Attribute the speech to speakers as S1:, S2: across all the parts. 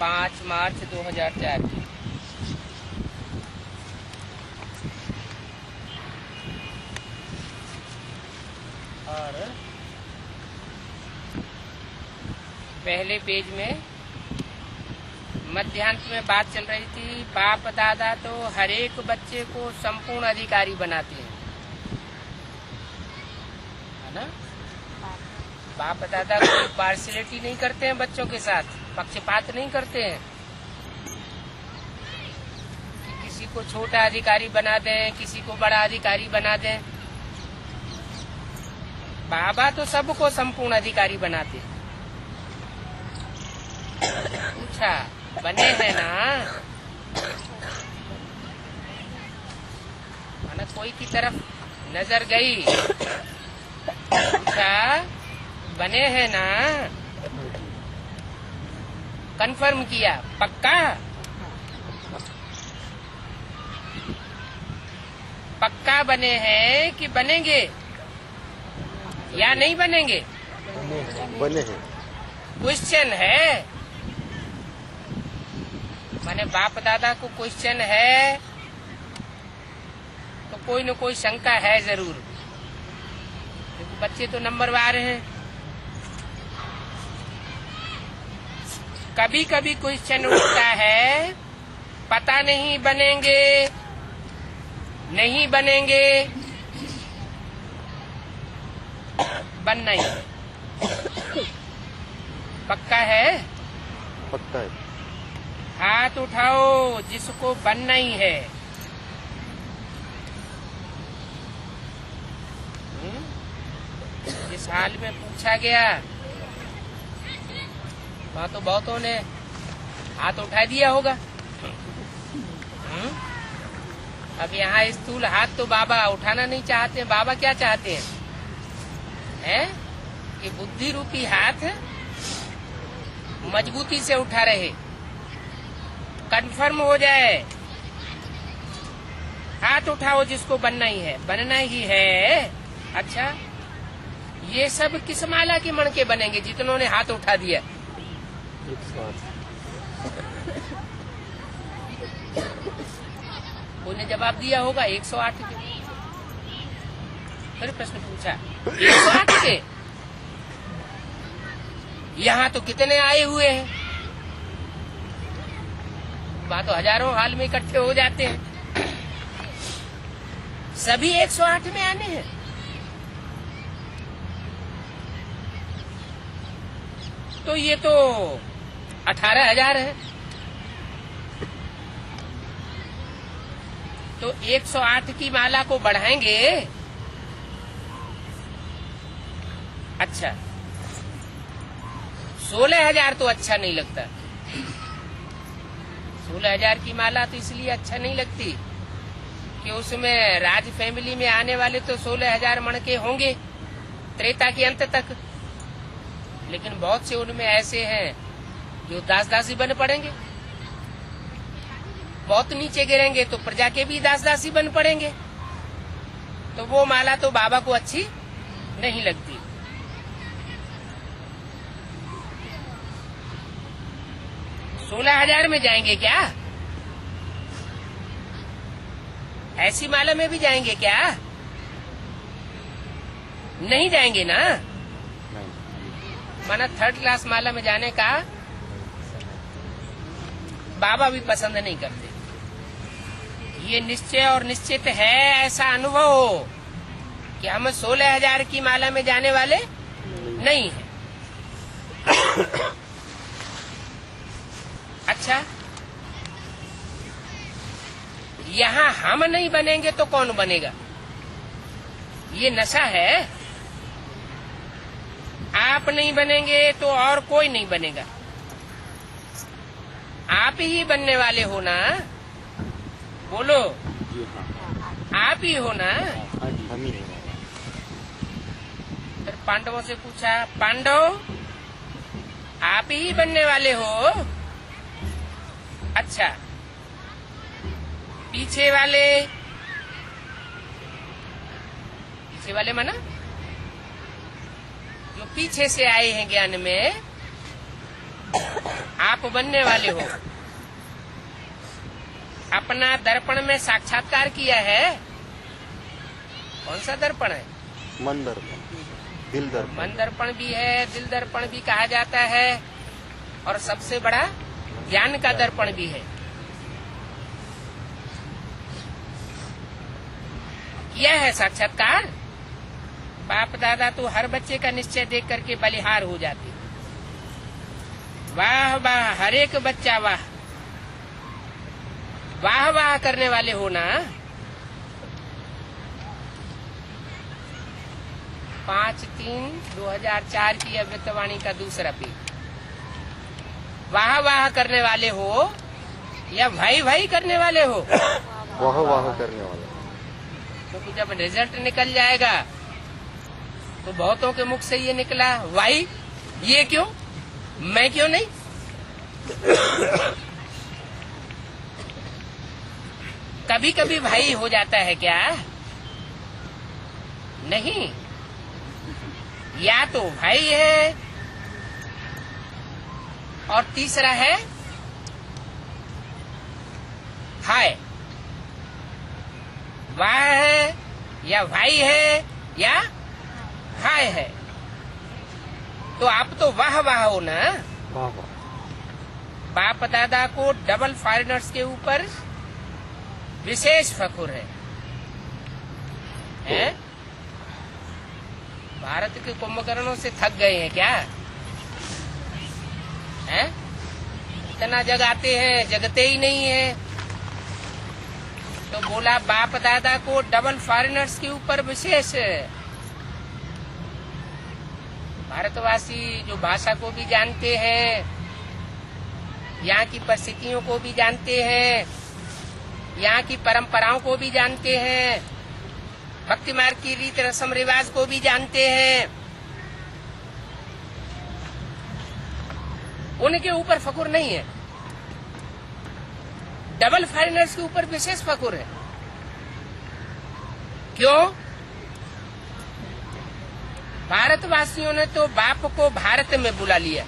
S1: 5 मार्च 2004 की। और पहले पेज में मध्यांश में बात चल रही थी, बाप दादा तो हर एक बच्चे को संपूर्ण अधिकारी बनाते हैं, है ना। बाप दादा कोई पार्शियलिटी नहीं करते हैं बच्चों के साथ, पक्षपात नहीं करते हैं कि किसी को छोटा अधिकारी बना दें, किसी को बड़ा अधिकारी बना दें। बाबा तो सबको संपूर्ण अधिकारी बनाते हैं। पूछा, बने हैं ना, माना कोई की तरफ नजर गई, पूछा बने हैं ना, कंफर्म किया, पक्का पक्का बने हैं कि बनेंगे या नहीं बनेंगे?
S2: बने हैं।
S1: क्वेश्चन है, माने बाप दादा को क्वेश्चन है तो कोई न कोई शंका है जरूर, क्योंकि बच्चे तो नंबरवार हैं। कभी कभी क्वेश्चन उठता है, पता नहीं बनेंगे नहीं बनेंगे, बनना ही है। पक्का है?
S2: पक्का है।
S1: हाथ उठाओ जिसको बनना ही है। जिस हाल में पूछा गया वहाँ तो बहुतों ने हाथ उठा दिया होगा। अब यहाँ स्थूल हाथ तो बाबा उठाना नहीं चाहते हैं। बाबा क्या चाहते हैं? कि बुद्धि रूपी हाथ मजबूती से उठा रहे, कंफर्म हो जाए। हाथ उठाओ जिसको बनना ही है, बनना ही है। अच्छा, ये सब किस माला के मण के बनेंगे जितनों ने हाथ उठा दिया?
S2: 108।
S1: कोई ने जवाब दिया होगा 108 के। फिर प्रश्न पूछा 108 के, यहाँ तो कितने आए हुए हैं? वहाँ तो हजारों हाल में इकट्ठे हो जाते हैं। सभी 108 में आने हैं? तो ये तो 18,000 है। तो 108 की माला को बढ़ाएंगे। अच्छा, 16,000 तो अच्छा नहीं लगता। 16,000 की माला तो इसलिए अच्छा नहीं लगती कि उसमें राज फैमिली में आने वाले तो 16,000 मण के होंगे त्रेता के अंत तक, लेकिन बहुत से उनमें ऐसे हैं जो दास दासी बन पड़ेंगे। बहुत नीचे गिरेंगे तो प्रजा के भी दास दासी बन पड़ेंगे। तो वो माला तो बाबा को अच्छी नहीं लगती। तो 16,000 में जाएंगे क्या? ऐसी माला में भी जाएंगे क्या? नहीं जाएंगे ना। माना 3rd क्लास माला में जाने का बाबा भी पसंद नहीं करते। ये निश्चय और निश्चित है, ऐसा अनुभव हो कि हम 16,000 की माला में जाने वाले नहीं हैं। अच्छा, यहाँ हम नहीं बनेंगे तो कौन बनेगा? ये नशा है। आप नहीं बनेंगे तो और कोई नहीं बनेगा। आप ही बनने वाले हो ना? बोलो, आप ही हो ना? फिर पांडवों से पूछा, पांडव आप ही बनने वाले हो? अच्छा, पीछे वाले माना जो पीछे से आए हैं ज्ञान में, आप बनने वाले हो। अपना दर्पण में साक्षात्कार किया है। कौन सा दर्पण है?
S2: मन दर्पण, दिल दर्पण।
S1: मन दर्पण भी है, दिल दर्पण भी कहा जाता है, और सबसे बड़ा ज्ञान का दर्पण भी है। यह है साक्षात्कार। बाप दादा तो हर बच्चे का निश्चय देख करके बलिहार हो जाते। वाह वाह, हर एक बच्चा वाह वाह वाह करने वाले हो ना। 5/3/2004 की अमृतवाणी का दूसरा पेज। वाह वाह करने वाले हो या भाई भाई करने वाले हो?
S2: वाह वाह करने वाला।
S1: क्योंकि जब रिजल्ट निकल जाएगा तो बहुतों के मुख से ये निकला, भाई ये क्यों, मैं क्यों नहीं? कभी कभी भाई हो जाता है क्या? नहीं, या तो भाई है और तीसरा है हाय। वाह है या भाई है या हाय है। तो आप तो वाह वाह हो ना।
S2: वाह वाह।
S1: बाप दादा को डबल फॉरेनर्स के ऊपर विशेष फखुर है। भारत के कुंभकर्णों से थक गए हैं क्या? हैं? इतना जगाते हैं, जगते ही नहीं है। तो बोला बाप दादा को डबल फॉरेनर्स के ऊपर विशेष। भारतवासी जो भाषा को भी जानते हैं, यहाँ की परिस्थितियों को भी जानते हैं, यहाँ की परंपराओं को भी जानते हैं, भक्ति मार्ग की रीत रस्म रिवाज को भी जानते हैं, उनके ऊपर फखुर नहीं है। डबल फॉरेनर्स के ऊपर विशेष फखुर है। क्यों? भारतवासियों ने तो बाप को भारत में बुला लिया।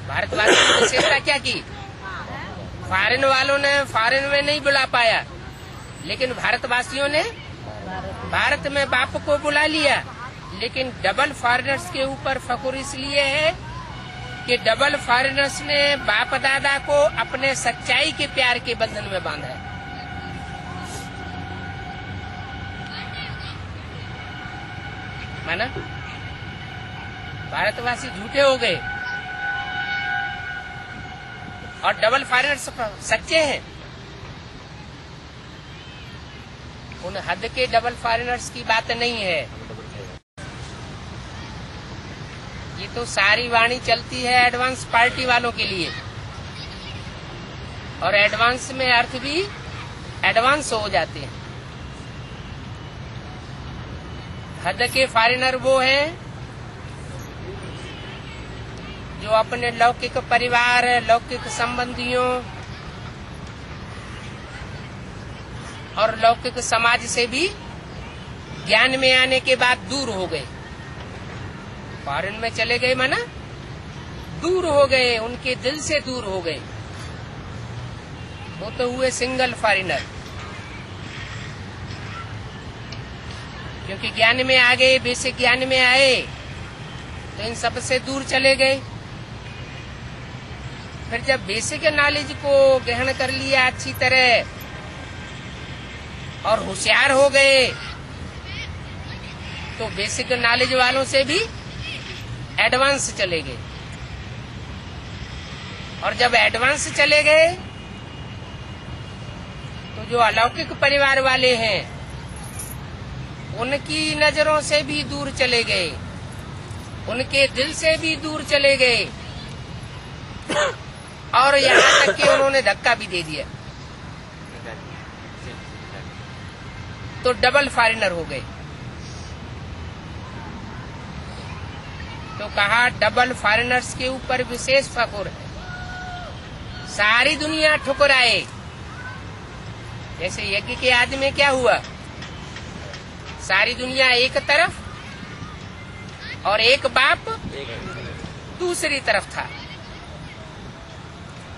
S1: भारतवासियों ने विशेषता क्या की? फॉरेन वालों ने फॉरेन में नहीं बुला पाया, लेकिन भारतवासियों ने भारत में बाप को बुला लिया। लेकिन डबल फॉरेनर्स के ऊपर फखुर इसलिए है कि डबल फॉरेनर्स ने बाप दादा को अपने सच्चाई के प्यार के बंधन में बांधा है। माना? भारतवासी झूठे हो गए और डबल फॉरेनर्स सच्चे हैं। उन हद के डबल फॉरेनर्स की बात नहीं है। ये तो सारी वाणी चलती है एडवांस पार्टी वालों के लिए, और एडवांस में अर्थ भी एडवांस हो जाते हैं। हद के फॉरेनर वो हैं जो अपने लौकिक परिवार, लौकिक संबंधियों और लौकिक समाज से भी ज्ञान में आने के बाद दूर हो गए। फॉरेन में चले गए माना दूर हो गए, उनके दिल से दूर हो गए। वो तो हुए सिंगल फॉरेनर, क्योंकि ज्ञान में आ गए, बेसिक ज्ञान में आए तो इन सब से दूर चले गए। फिर जब बेसिक नॉलेज को ग्रहण कर लिया अच्छी तरह और होशियार हो गए, तो बेसिक नॉलेज वालों से भी एडवांस चले गए। और जब एडवांस चले गए तो जो अलौकिक परिवार वाले हैं उनकी नजरों से भी दूर चले गए, उनके दिल से भी दूर चले गए, और यहाँ तक कि उन्होंने धक्का भी दे दिया, तो डबल फॉरेनर हो गए। तो कहा डबल फॉरेनर्स के ऊपर विशेष फखुर है। सारी दुनिया ठुकराए। जैसे यज्ञ के आदि में क्या हुआ? सारी दुनिया एक तरफ और एक बाप दूसरी तरफ था।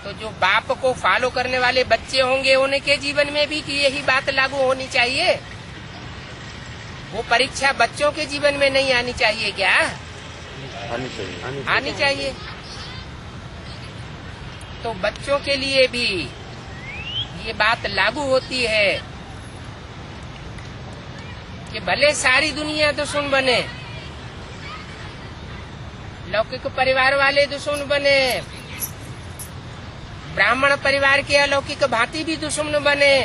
S1: तो जो बाप को फॉलो करने वाले बच्चे होंगे उनके जीवन में भी कि यही बात लागू होनी चाहिए। वो परीक्षा बच्चों के जीवन में नहीं आनी चाहिए क्या? आनी चाहिए। तो बच्चों के लिए भी ये बात लागू होती है कि भले सारी दुनिया दुश्मन बने, लौकिक परिवार वाले दुश्मन बने, ब्राह्मण परिवार के अलौकिक भांति भी दुश्मन बने,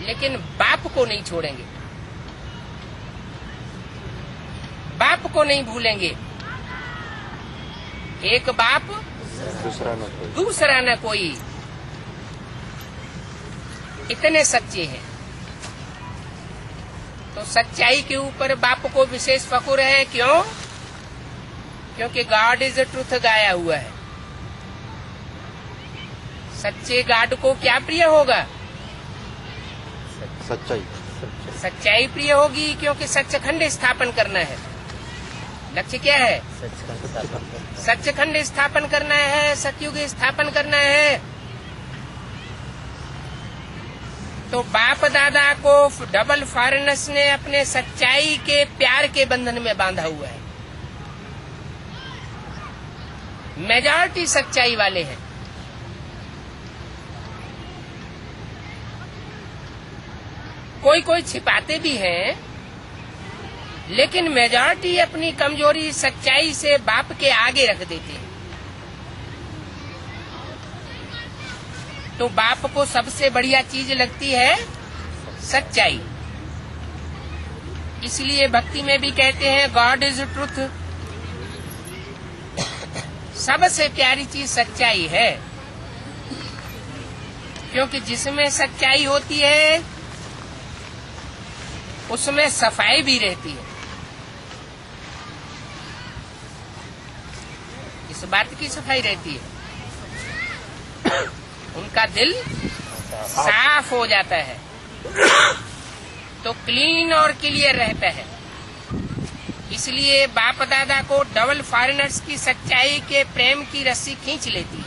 S1: लेकिन बाप को नहीं छोड़ेंगे, बाप को नहीं भूलेंगे। एक बाप दूसरा न कोई, इतने सच्चे हैं। तो सच्चाई के ऊपर बाप को विशेष फखुर है। क्यों? क्योंकि गॉड इज ट्रूथ गाया हुआ है। सच्चे गॉड को क्या प्रिय होगा? सच्चाई प्रिय होगी, क्योंकि सच्चखंड स्थापन करना है। लक्ष्य क्या है? सच्चखंड स्थापन करना है, सतयुग स्थापन करना है। तो बाप दादा को डबल फॉरेनर्स ने अपने सच्चाई के प्यार के बंधन में बांधा हुआ है। मेजॉरिटी सच्चाई वाले हैं। कोई कोई छिपाते भी हैं, लेकिन मेजॉरिटी अपनी कमजोरी सच्चाई से बाप के आगे रख देते हैं। तो बाप को सबसे बढ़िया चीज लगती है सच्चाई। इसलिए भक्ति में भी कहते हैं गॉड इज ट्रूथ। सबसे प्यारी चीज सच्चाई है, क्योंकि जिसमें सच्चाई होती है उसमें सफाई भी रहती है। इस बात की सफाई रहती है, उनका दिल साफ हो जाता है, तो क्लीन और क्लियर रहता है। इसलिए बाप दादा को डबल फॉरेनर्स की सच्चाई के प्रेम की रस्सी खींच लेती है।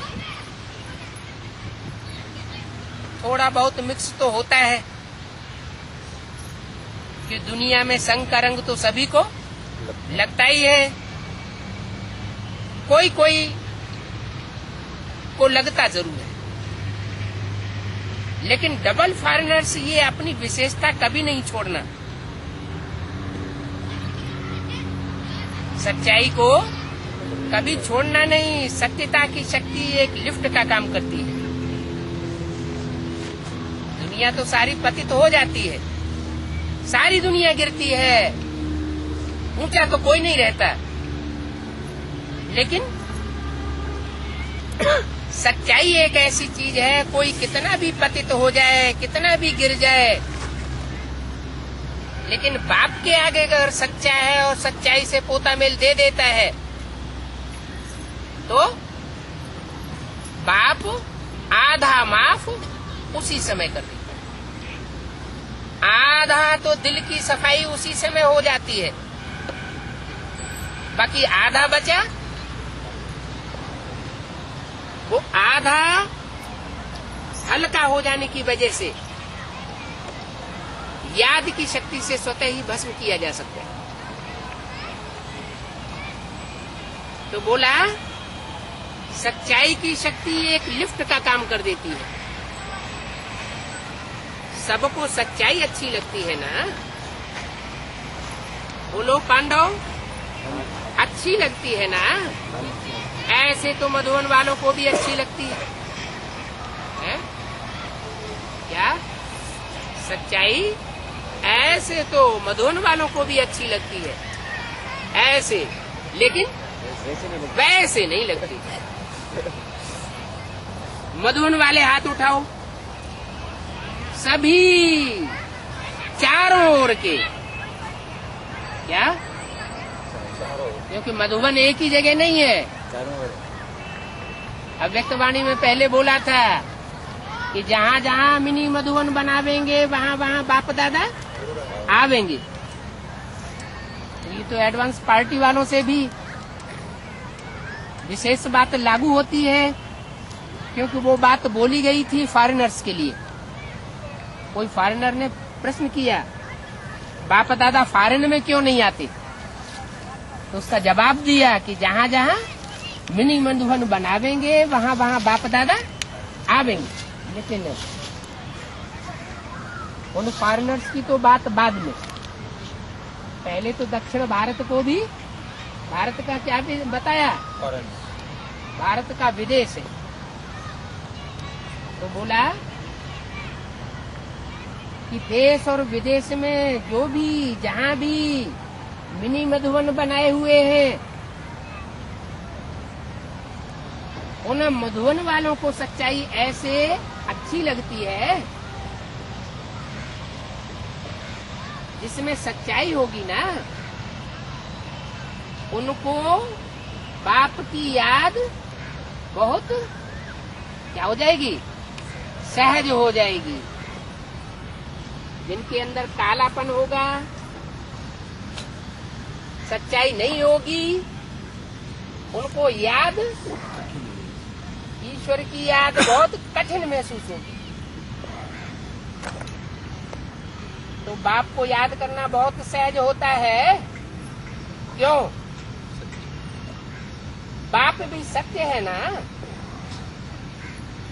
S1: थोड़ा बहुत मिक्स तो होता है कि दुनिया में संग का रंग तो सभी को लगता ही है, कोई कोई को लगता जरूर है। लेकिन डबल फॉरेनर्स ये अपनी विशेषता कभी नहीं छोड़ना। सच्चाई को कभी छोड़ना नहीं। सत्यता की शक्ति एक लिफ्ट का काम करती है। दुनिया तो सारी पतित हो जाती है, सारी दुनिया गिरती है, ऊंचा तो कोई नहीं रहता, लेकिन सच्चाई एक ऐसी चीज है, कोई कितना भी पतित हो जाए, कितना भी गिर जाए, लेकिन बाप के आगे अगर सच्चा है और सच्चाई से पोता मेल दे देता है, तो बाप आधा माफ उसी समय कर देता है। आधा तो दिल की सफाई उसी समय हो जाती है, बाकी आधा बचा, वो आधा हल्का हो जाने की वजह से याद की शक्ति से स्वतः ही भस्म किया जा सकता है। तो बोला सच्चाई की शक्ति एक लिफ्ट का काम कर देती है। सबको सच्चाई अच्छी लगती है ना? बोलो पांडव, अच्छी लगती है ना? ऐसे तो मधुबन वालों को भी अच्छी लगती है? क्या सच्चाई? ऐसे तो मधुबन वालों को भी अच्छी लगती है, ऐसे, लेकिन वैसे नहीं लगती। मधुबन वाले हाथ उठाओ, सभी चारों ओर के। क्या? क्योंकि मधुबन एक ही जगह नहीं है। अव्यक्तवाणी में पहले बोला था कि जहाँ जहाँ मिनी मधुबन बनावेंगे वहाँ वहाँ बाप दादा आवेंगे। तो एडवांस पार्टी वालों से भी विशेष बात लागू होती है, क्योंकि वो बात बोली गई थी फॉरेनर्स के लिए। कोई फॉरेनर ने प्रश्न किया, बाप दादा फॉरेन में क्यों नहीं आते? तो उसका जवाब दिया कि जहाँ जहाँ मिनी मधुबन बनावेंगे वहाँ वहाँ बाप दादा आवेंगे। लेकिन उन फॉरेनर्स की तो बात बाद में, पहले तो दक्षिण भारत को भी, भारत का क्या भी बताया, भारत का विदेश है। तो बोला कि देश और विदेश में जो भी जहाँ भी मिनी मधुबन बनाए हुए हैं, उन मधुबन वालों को सच्चाई ऐसे अच्छी लगती है जिसमें सच्चाई होगी ना, उनको बाप की याद बहुत क्या हो जाएगी, सहज हो जाएगी। जिनके अंदर कालापन होगा, सच्चाई नहीं होगी, उनको याद, ईश्वर की याद बहुत कठिन महसूस होगी। तो बाप को याद करना बहुत सहज होता है। क्यों? बाप भी सत्य है ना,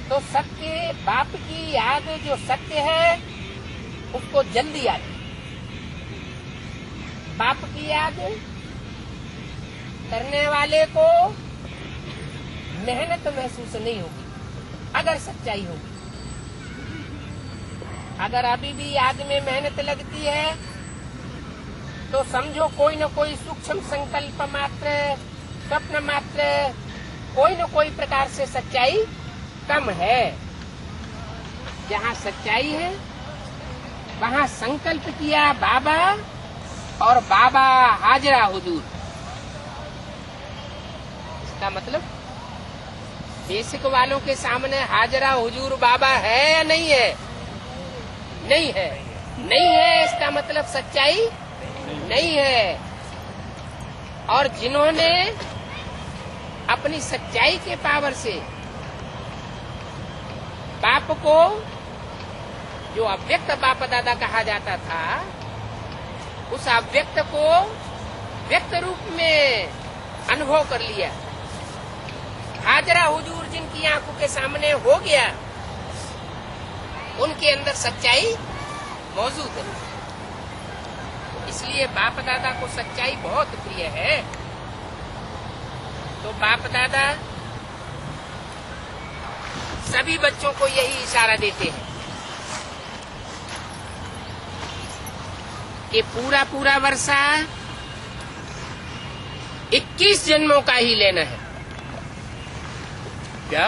S1: तो सत्य, बाप की याद जो सत्य है उसको जल्दी आती। बाप की याद करने वाले को मेहनत महसूस नहीं होगी, अगर सच्चाई होगी। अगर अभी भी याद में मेहनत लगती है तो समझो कोई न कोई सूक्ष्म संकल्प मात्र, स्वप्न मात्र, कोई न कोई प्रकार से सच्चाई कम है। जहाँ सच्चाई है वहाँ संकल्प किया बाबा, और बाबा हाजरा हुजूर। इसका मतलब बेसिक वालों के सामने हाजरा हुजूर बाबा है या नहीं है? नहीं है। नहीं है इसका मतलब सच्चाई नहीं है। और जिन्होंने अपनी सच्चाई के पावर से बाप को, जो अव्यक्त बाप दादा कहा जाता था, उस अव्यक्त को व्यक्त रूप में अनुभव कर लिया, हाजरा हुजूर जिनकी आंखों के सामने हो गया, उनके अंदर सच्चाई मौजूद है। इसलिए बाप दादा को सच्चाई बहुत प्रिय है। तो बाप दादा सभी बच्चों को यही इशारा देते हैं कि पूरा पूरा वर्षा 21 जन्मों का ही लेना है। क्या?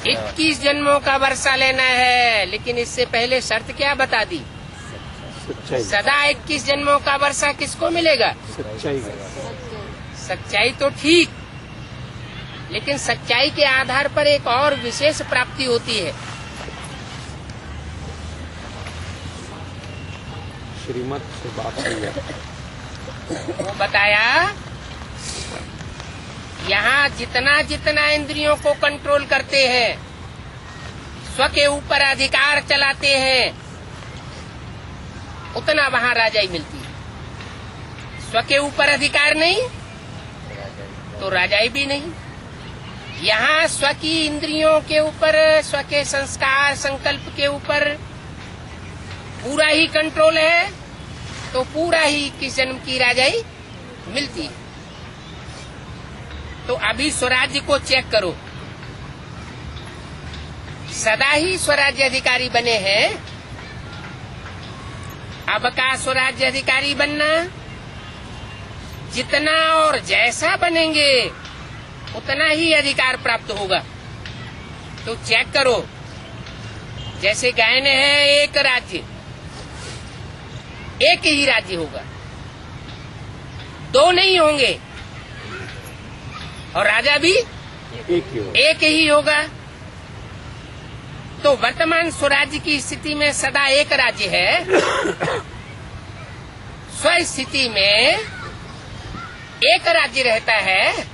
S1: 21 जन्मों का वर्षा लेना है। लेकिन इससे पहले शर्त क्या बता दी? सदा 21 जन्मों का वर्षा किसको मिलेगा? सच्चाई तो ठीक, लेकिन सच्चाई के आधार पर एक और विशेष प्राप्ति होती है।
S2: श्रीमत से बात
S1: वो बताया, यहाँ जितना जितना इंद्रियों को कंट्रोल करते हैं, स्व के ऊपर अधिकार चलाते हैं, उतना वहाँ राजाई मिलती है। स्व के ऊपर अधिकार नहीं तो राजाई भी नहीं। यहाँ स्व की इंद्रियों के ऊपर, स्व के संस्कार संकल्प के ऊपर पूरा ही कंट्रोल है, तो पूरा ही 21 जन्म की राजाई मिलती है। तो अभी स्वराज्य को चेक करो, सदा ही स्वराज्य अधिकारी बने हैं। अब का स्वराज्य अधिकारी बनना, जितना और जैसा बनेंगे उतना ही अधिकार प्राप्त होगा। तो चेक करो, जैसे गायन है एक राज्य, एक ही राज्य होगा, दो नहीं होंगे, और राजा भी एक ही होगा। तो वर्तमान स्वराज्य की स्थिति में सदा एक राज्य है। स्वस्थिति में एक राज्य रहता है,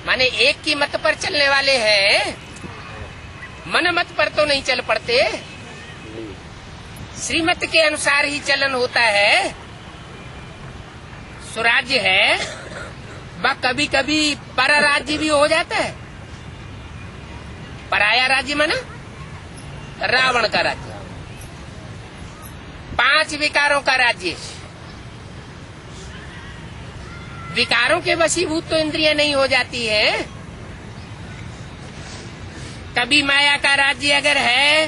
S1: माने एक की मत पर चलने वाले हैं, मन मत पर तो नहीं चल पड़ते, श्रीमत के अनुसार ही चलन होता है। स्वराज्य है वह कभी कभी पर राज्य भी हो जाता है। पराया राज्य माना रावण का राज्य, 5 विकारों का राज्य। विकारों के वशीभूत तो इंद्रियां नहीं हो जाती है। कभी माया का राज्य अगर है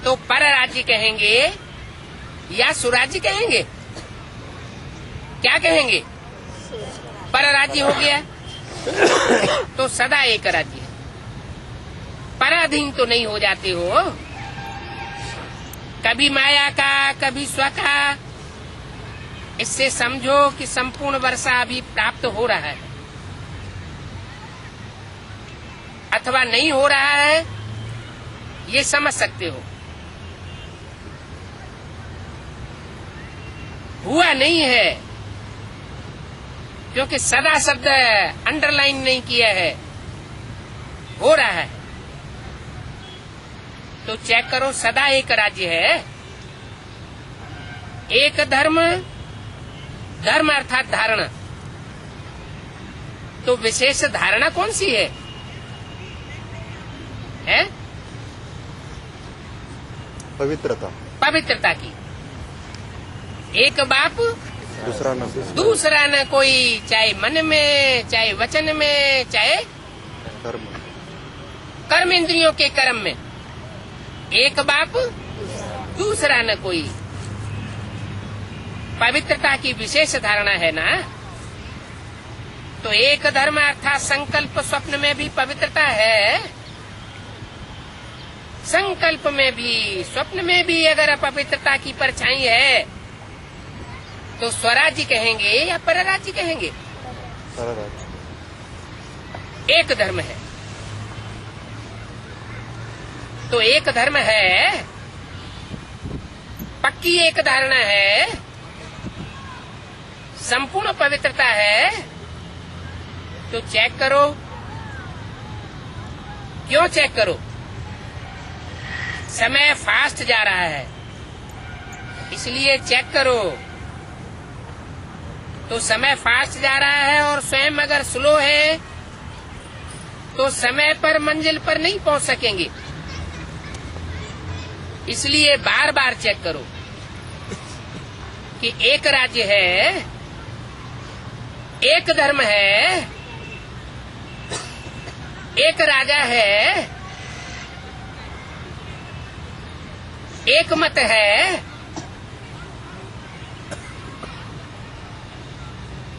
S1: तो पर राज्य कहेंगे या सुराज्य कहेंगे? क्या कहेंगे? पर राज्य हो गया तो सदा एक राज्य है। पराधीन तो नहीं हो जाते हो। कभी माया का कभी स्व का। इससे समझो कि संपूर्ण वर्षा अभी प्राप्त हो रहा है अथवा नहीं हो रहा है, ये समझ सकते हो। हुआ नहीं है क्योंकि सदा शब्द अंडरलाइन नहीं किया है, हो रहा है। तो चेक करो, सदा एक राज्य है, एक धर्म, धर्म अर्थात धारणा। तो विशेष धारणा कौन सी है?
S3: पवित्रता,
S1: पवित्रता की। एक बाप
S3: दूसरा
S1: न कोई, चाहे मन में, चाहे वचन में, चाहे कर्म इंद्रियों के कर्म में। एक बाप दूसरा न कोई। पवित्रता की विशेष धारणा है ना। तो एक धर्म अर्थात संकल्प स्वप्न में भी पवित्रता है, संकल्प में भी स्वप्न में भी अगर अपवित्रता की परछाई है तो स्वराज्य कहेंगे या परराज्य कहेंगे? एक धर्म है तो एक धर्म है, पक्की एक धारणा है, संपूर्ण पवित्रता है। तो चेक करो। क्यों चेक करो? समय फास्ट जा रहा है इसलिए चेक करो। तो समय फास्ट जा रहा है और स्वयं अगर स्लो है तो समय पर मंजिल पर नहीं पहुंच सकेंगे। इसलिए बार बार चेक करो कि एक राज्य है, एक धर्म है, एक राजा है, एक मत है,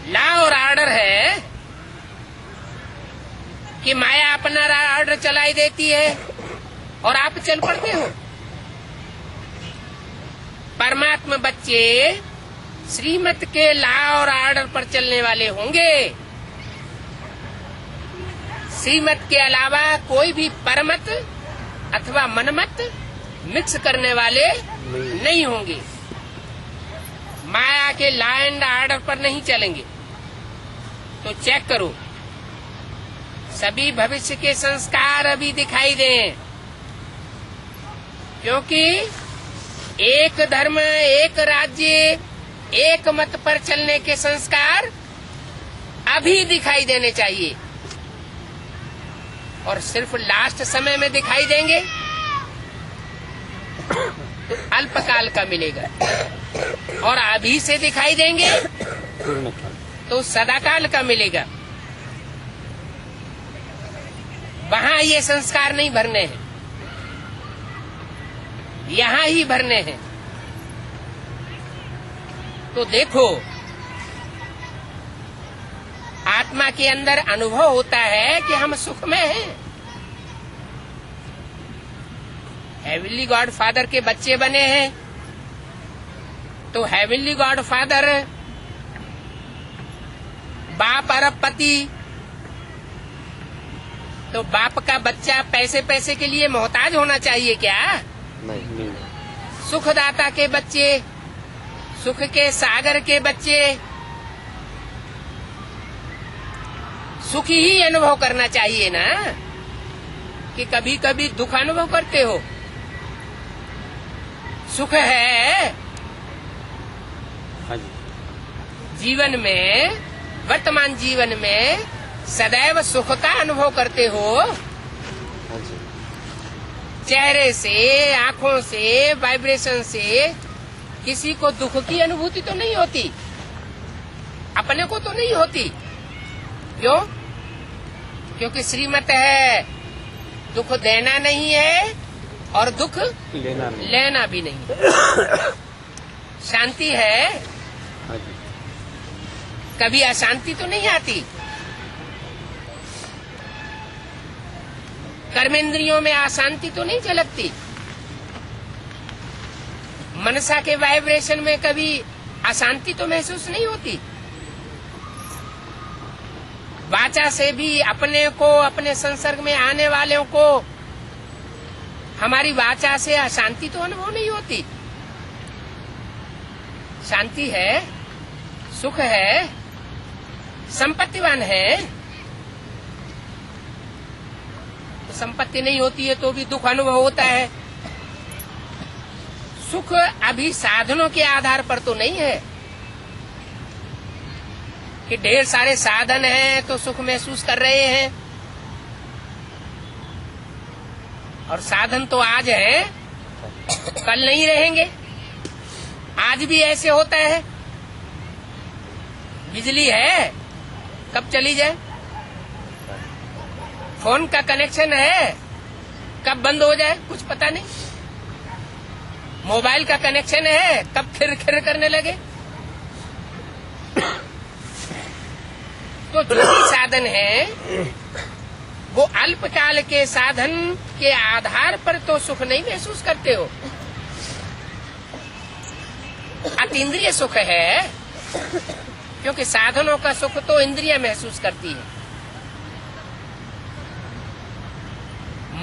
S1: लॉ और ऑर्डर है कि माया अपना ऑर्डर चलाई देती है और आप चल पड़ते हो। परमात्मा बच्चे श्रीमत के लॉ और ऑर्डर पर चलने वाले होंगे। श्रीमत के अलावा कोई भी परमत अथवा मनमत मिक्स करने वाले नहीं होंगे। माया के लॉ एंड ऑर्डर पर नहीं चलेंगे। तो चेक करो, सभी भविष्य के संस्कार अभी दिखाई दें, क्योंकि एक धर्म, एक राज्य, एक मत पर चलने के संस्कार अभी दिखाई देने चाहिए और सिर्फ लास्ट समय में दिखाई देंगे तो अल्पकाल का मिलेगा और अभी से दिखाई देंगे तो सदाकाल का मिलेगा। वहां ये संस्कार नहीं भरने हैं, यहाँ ही भरने हैं। तो देखो, आत्मा के अंदर अनुभव होता है कि हम सुख में हैं। हेवनली गॉड फादर के बच्चे बने हैं तो हेवनली गॉड फादर बाप अरबपति, तो बाप का बच्चा पैसे पैसे के लिए मोहताज होना चाहिए क्या?
S3: नहीं।
S1: सुखदाता के बच्चे, सुख के सागर के बच्चे सुख ही अनुभव करना चाहिए ना, कि कभी कभी दुख अनुभव करते हो। सुख है
S2: हाँ जी।
S1: जीवन में, वर्तमान जीवन में सदैव सुख का अनुभव करते हो।
S3: हाँ जी।
S1: चेहरे से, आंखों से, वाइब्रेशन से किसी को दुख की अनुभूति तो नहीं होती, अपने को तो नहीं होती। क्यों? क्योंकि श्रीमत है दुख देना नहीं है और दुख लेना भी नहीं। शांति है,
S2: हाँ जी।
S1: कभी अशांति तो नहीं आती। कर्मेंद्रियों में अशांति तो नहीं झलकती। मनसा के वाइब्रेशन में कभी अशांति तो महसूस नहीं होती। वाचा से भी अपने को, अपने संसर्ग में आने वालों को हमारी वाचा से अशांति तो अनुभव नहीं होती। शांति है, सुख है, संपत्तिवान है। तो संपत्ति नहीं होती है तो भी दुख अनुभव होता है। सुख अभी साधनों के आधार पर तो नहीं है कि ढेर सारे साधन हैं तो सुख महसूस कर रहे हैं, और साधन तो आज है, कल नहीं रहेंगे। आज भी ऐसे होता है, बिजली है, कब चली जाए। फोन का कनेक्शन है, कब बंद हो जाए कुछ पता नहीं। मोबाइल का कनेक्शन है, कब खिर खिर करने लगे। तो जो भी साधन है वो अल्पकाल के साधन के आधार पर तो सुख नहीं महसूस करते हो। अतीन्द्रिय सुख है, क्योंकि साधनों का सुख तो इंद्रिय महसूस करती है।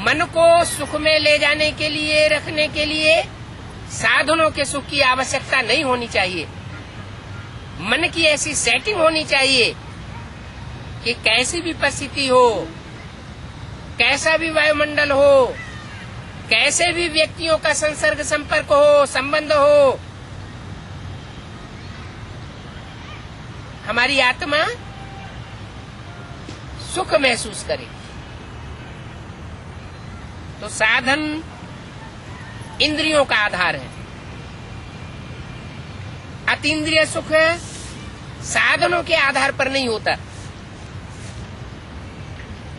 S1: मन को सुख में ले जाने के लिए, रखने के लिए साधनों के सुख की आवश्यकता नहीं होनी चाहिए। मन की ऐसी सेटिंग होनी चाहिए कि कैसी भी परिस्थिति हो, कैसा भी वायुमंडल हो, कैसे भी व्यक्तियों का संसर्ग संपर्क हो, संबंध हो, हमारी आत्मा सुख महसूस करे। तो साधन इंद्रियों का आधार है। अतीन्द्रिय सुख साधनों के आधार पर नहीं होता।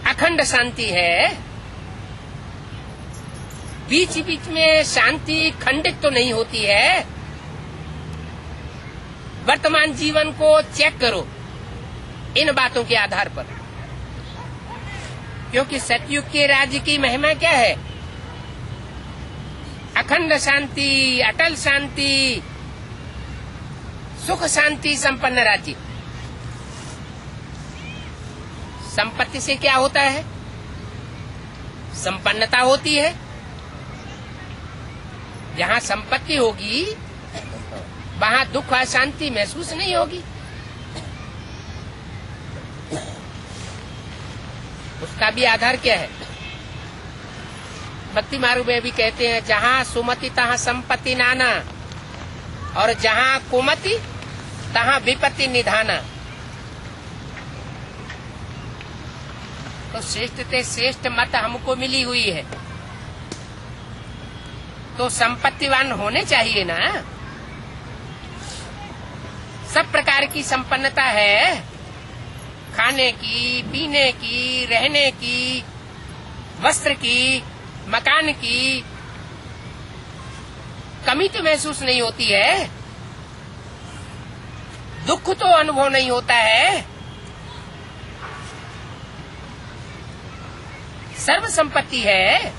S1: अखंड शांति है, बीच बीच में शांति खंडित तो नहीं होती है। वर्तमान जीवन को चेक करो इन बातों के आधार पर, क्योंकि सतयुग के राज्य की महिमा क्या है? अखंड शांति, अटल शांति, सुख शांति संपन्न राज्य। संपत्ति से क्या होता है? संपन्नता होती है। जहाँ संपत्ति होगी वहाँ दुख अशांति महसूस नहीं होगी। उसका भी आधार क्या है? भक्ति मार्ग में भी कहते हैं, जहाँ सुमति तहाँ संपत्ति नाना, और जहाँ कुमति तहाँ विपत्ति निधाना। तो श्रेष्ठ से श्रेष्ठ मत हमको मिली हुई है, तो संपत्तिवान होने चाहिए ना। सब प्रकार की संपन्नता है, खाने की, पीने की, रहने की, वस्त्र की, मकान की। कमी तो महसूस नहीं होती है, दुख तो अनुभव नहीं होता है। सर्व संपत्ति है,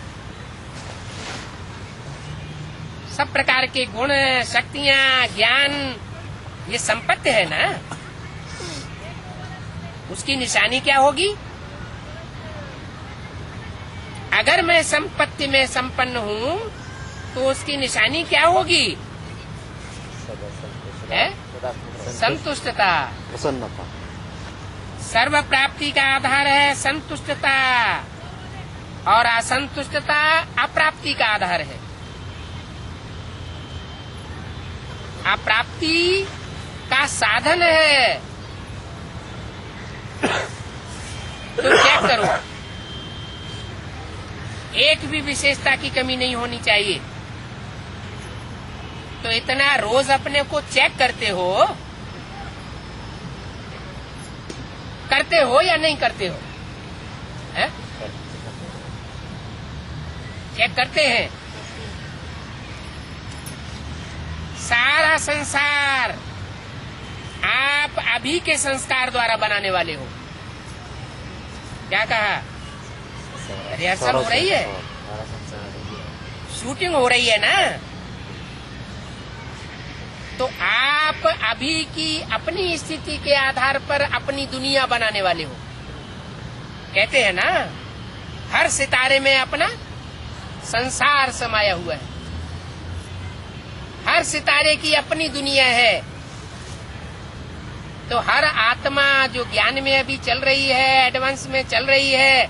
S1: सब प्रकार के गुण, शक्तियां, ज्ञान, ये संपत्ति है ना। उसकी निशानी क्या होगी? अगर मैं संपत्ति में संपन्न हूँ तो उसकी निशानी क्या होगी? है? संतुष्टता।
S3: प्रसन्नता।
S1: सर्व प्राप्ति का आधार है संतुष्टता, और असंतुष्टता अप्राप्ति का आधार है। अप्राप्ति का साधन है। तो क्या करो, एक भी विशेषता की कमी नहीं होनी चाहिए। तो इतना रोज अपने को चेक करते हो या नहीं करते हो? है? चेक करते हैं। सारा संसार आप अभी के संस्कार द्वारा बनाने वाले हो। क्या कहा? रिहर्सल हो रही है, शूटिंग हो रही है ना। तो आप अभी की अपनी स्थिति के आधार पर अपनी दुनिया बनाने वाले हो। कहते हैं ना, हर सितारे में अपना संसार समाया हुआ है। हर सितारे की अपनी दुनिया है। तो हर आत्मा जो ज्ञान में अभी चल रही है, एडवांस में चल रही है,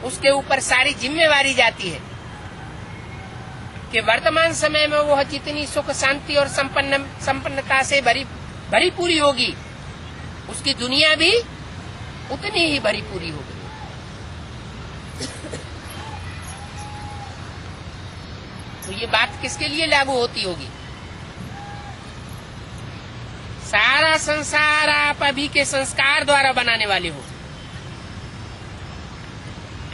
S1: उसके ऊपर सारी जिम्मेवारी जाती है कि वर्तमान समय में वह जितनी सुख शांति और संपन्नता से भरी पूरी होगी, उसकी दुनिया भी उतनी ही भरी पूरी होगी। तो ये बात किसके लिए लागू होती होगी? सारा संसार आप अभी के संस्कार द्वारा बनाने वाले हो।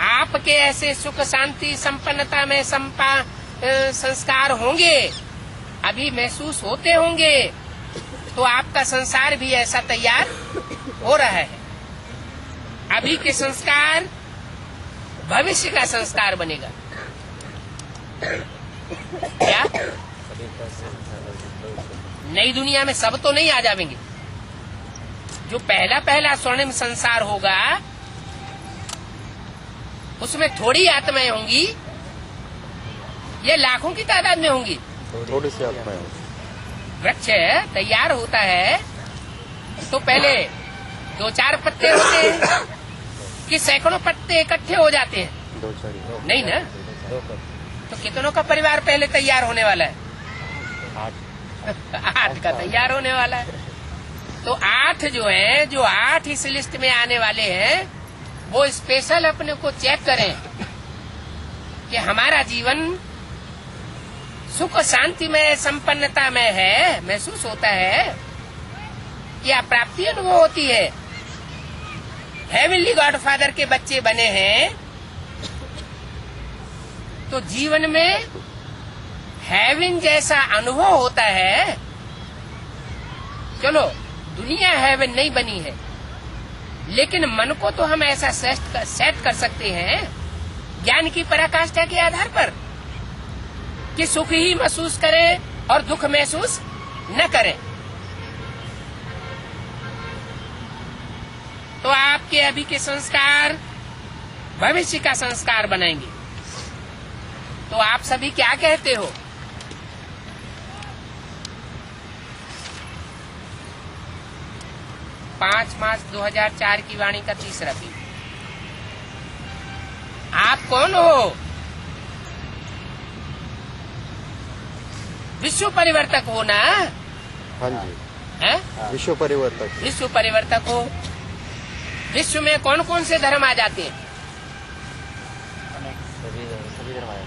S1: आपके ऐसे सुख शांति संपन्नता में संस्कार होंगे, अभी महसूस होते होंगे, तो आपका संसार भी ऐसा तैयार हो रहा है। अभी के संस्कार भविष्य का संस्कार बनेगा। क्या नई दुनिया में सब तो नहीं आ जाएंगे। जो पहला स्वर्णिम संसार होगा, उसमें थोड़ी आत्माएं होंगी, ये लाखों की तादाद में होंगी।
S3: थोड़ी सी आत्माएं।
S1: वृक्ष तैयार होता है तो पहले 2-4 पत्ते होते हैं कि सैकड़ों पत्ते इकट्ठे हो जाते हैं?
S3: 2-4
S1: नहीं ना। तो कितनों का परिवार पहले तैयार होने वाला है? 8 का तैयार होने वाला है। तो 8 जो 8 इस लिस्ट में आने वाले हैं, वो स्पेशल अपने को चेक करें कि हमारा जीवन सुख शांति में संपन्नता में है, महसूस होता है, या प्राप्ति अनुभव होती है। हेवनली गॉडफादर के बच्चे बने हैं तो जीवन में हेवन जैसा अनुभव होता है। चलो, दुनिया हेवन नहीं बनी है, लेकिन मन को तो हम ऐसा सेट कर सकते हैं ज्ञान की पराकाष्ठा के आधार पर कि सुख ही महसूस करें और दुख महसूस न करें। तो आपके अभी के संस्कार भविष्य का संस्कार बनाएंगे। तो आप सभी क्या कहते हो? पांच मार्च 2004 की वाणी का तीसरा दिन। आप कौन हो? विश्व परिवर्तक हो ना?
S3: हाँ जी।
S1: है?
S3: विश्व परिवर्तक।
S1: विश्व परिवर्तक हो। विश्व में कौन कौन से धर्म आ जाते हैं?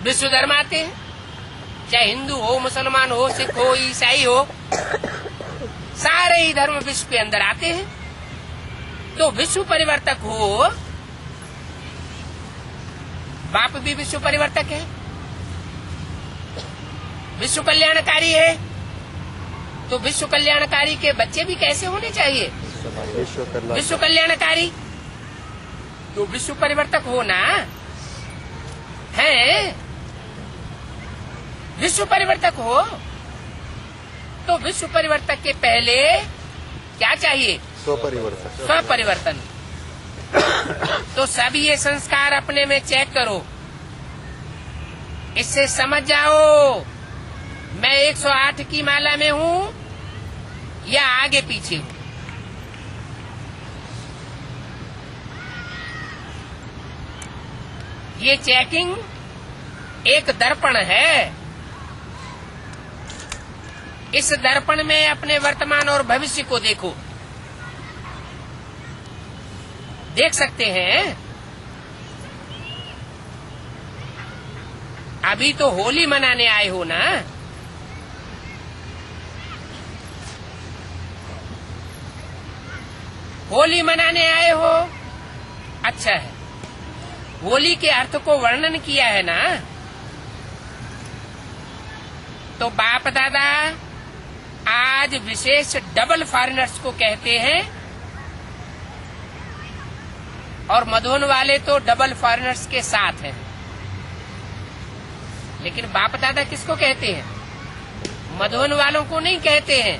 S1: विश्व धर्म आते हैं, चाहे हिंदू हो, मुसलमान हो, सिख हो, ईसाई हो, सारे ही धर्म विश्व के अंदर आते हैं। तो विश्व परिवर्तक हो, बाप भी विश्व परिवर्तक है, विश्व कल्याणकारी है, तो विश्व कल्याणकारी के बच्चे भी कैसे होने चाहिए? विश्व कल्याणकारी। तो विश्व परिवर्तक हो ना? है? विश्व परिवर्तक हो तो विश्व परिवर्तक के पहले क्या चाहिए?
S3: स्वपरिवर्तन।
S1: स्वपरिवर्तन। तो सब ये संस्कार अपने में चेक करो। इससे समझ जाओ मैं 108 की माला में हूँ या आगे पीछे हूँ। ये चेकिंग एक दर्पण है। इस दर्पण में अपने वर्तमान और भविष्य को देखो, देख सकते हैं। अभी तो होली मनाने आए हो ना, होली मनाने आए हो, अच्छा है। होली के अर्थ को वर्णन किया है ना, तो बाप दादा आज विशेष डबल फॉरेनर्स को कहते हैं, और मधुबन वाले तो डबल फॉरेनर्स के साथ हैं। लेकिन बाप दादा किसको कहते हैं? मधुबन वालों को नहीं कहते हैं।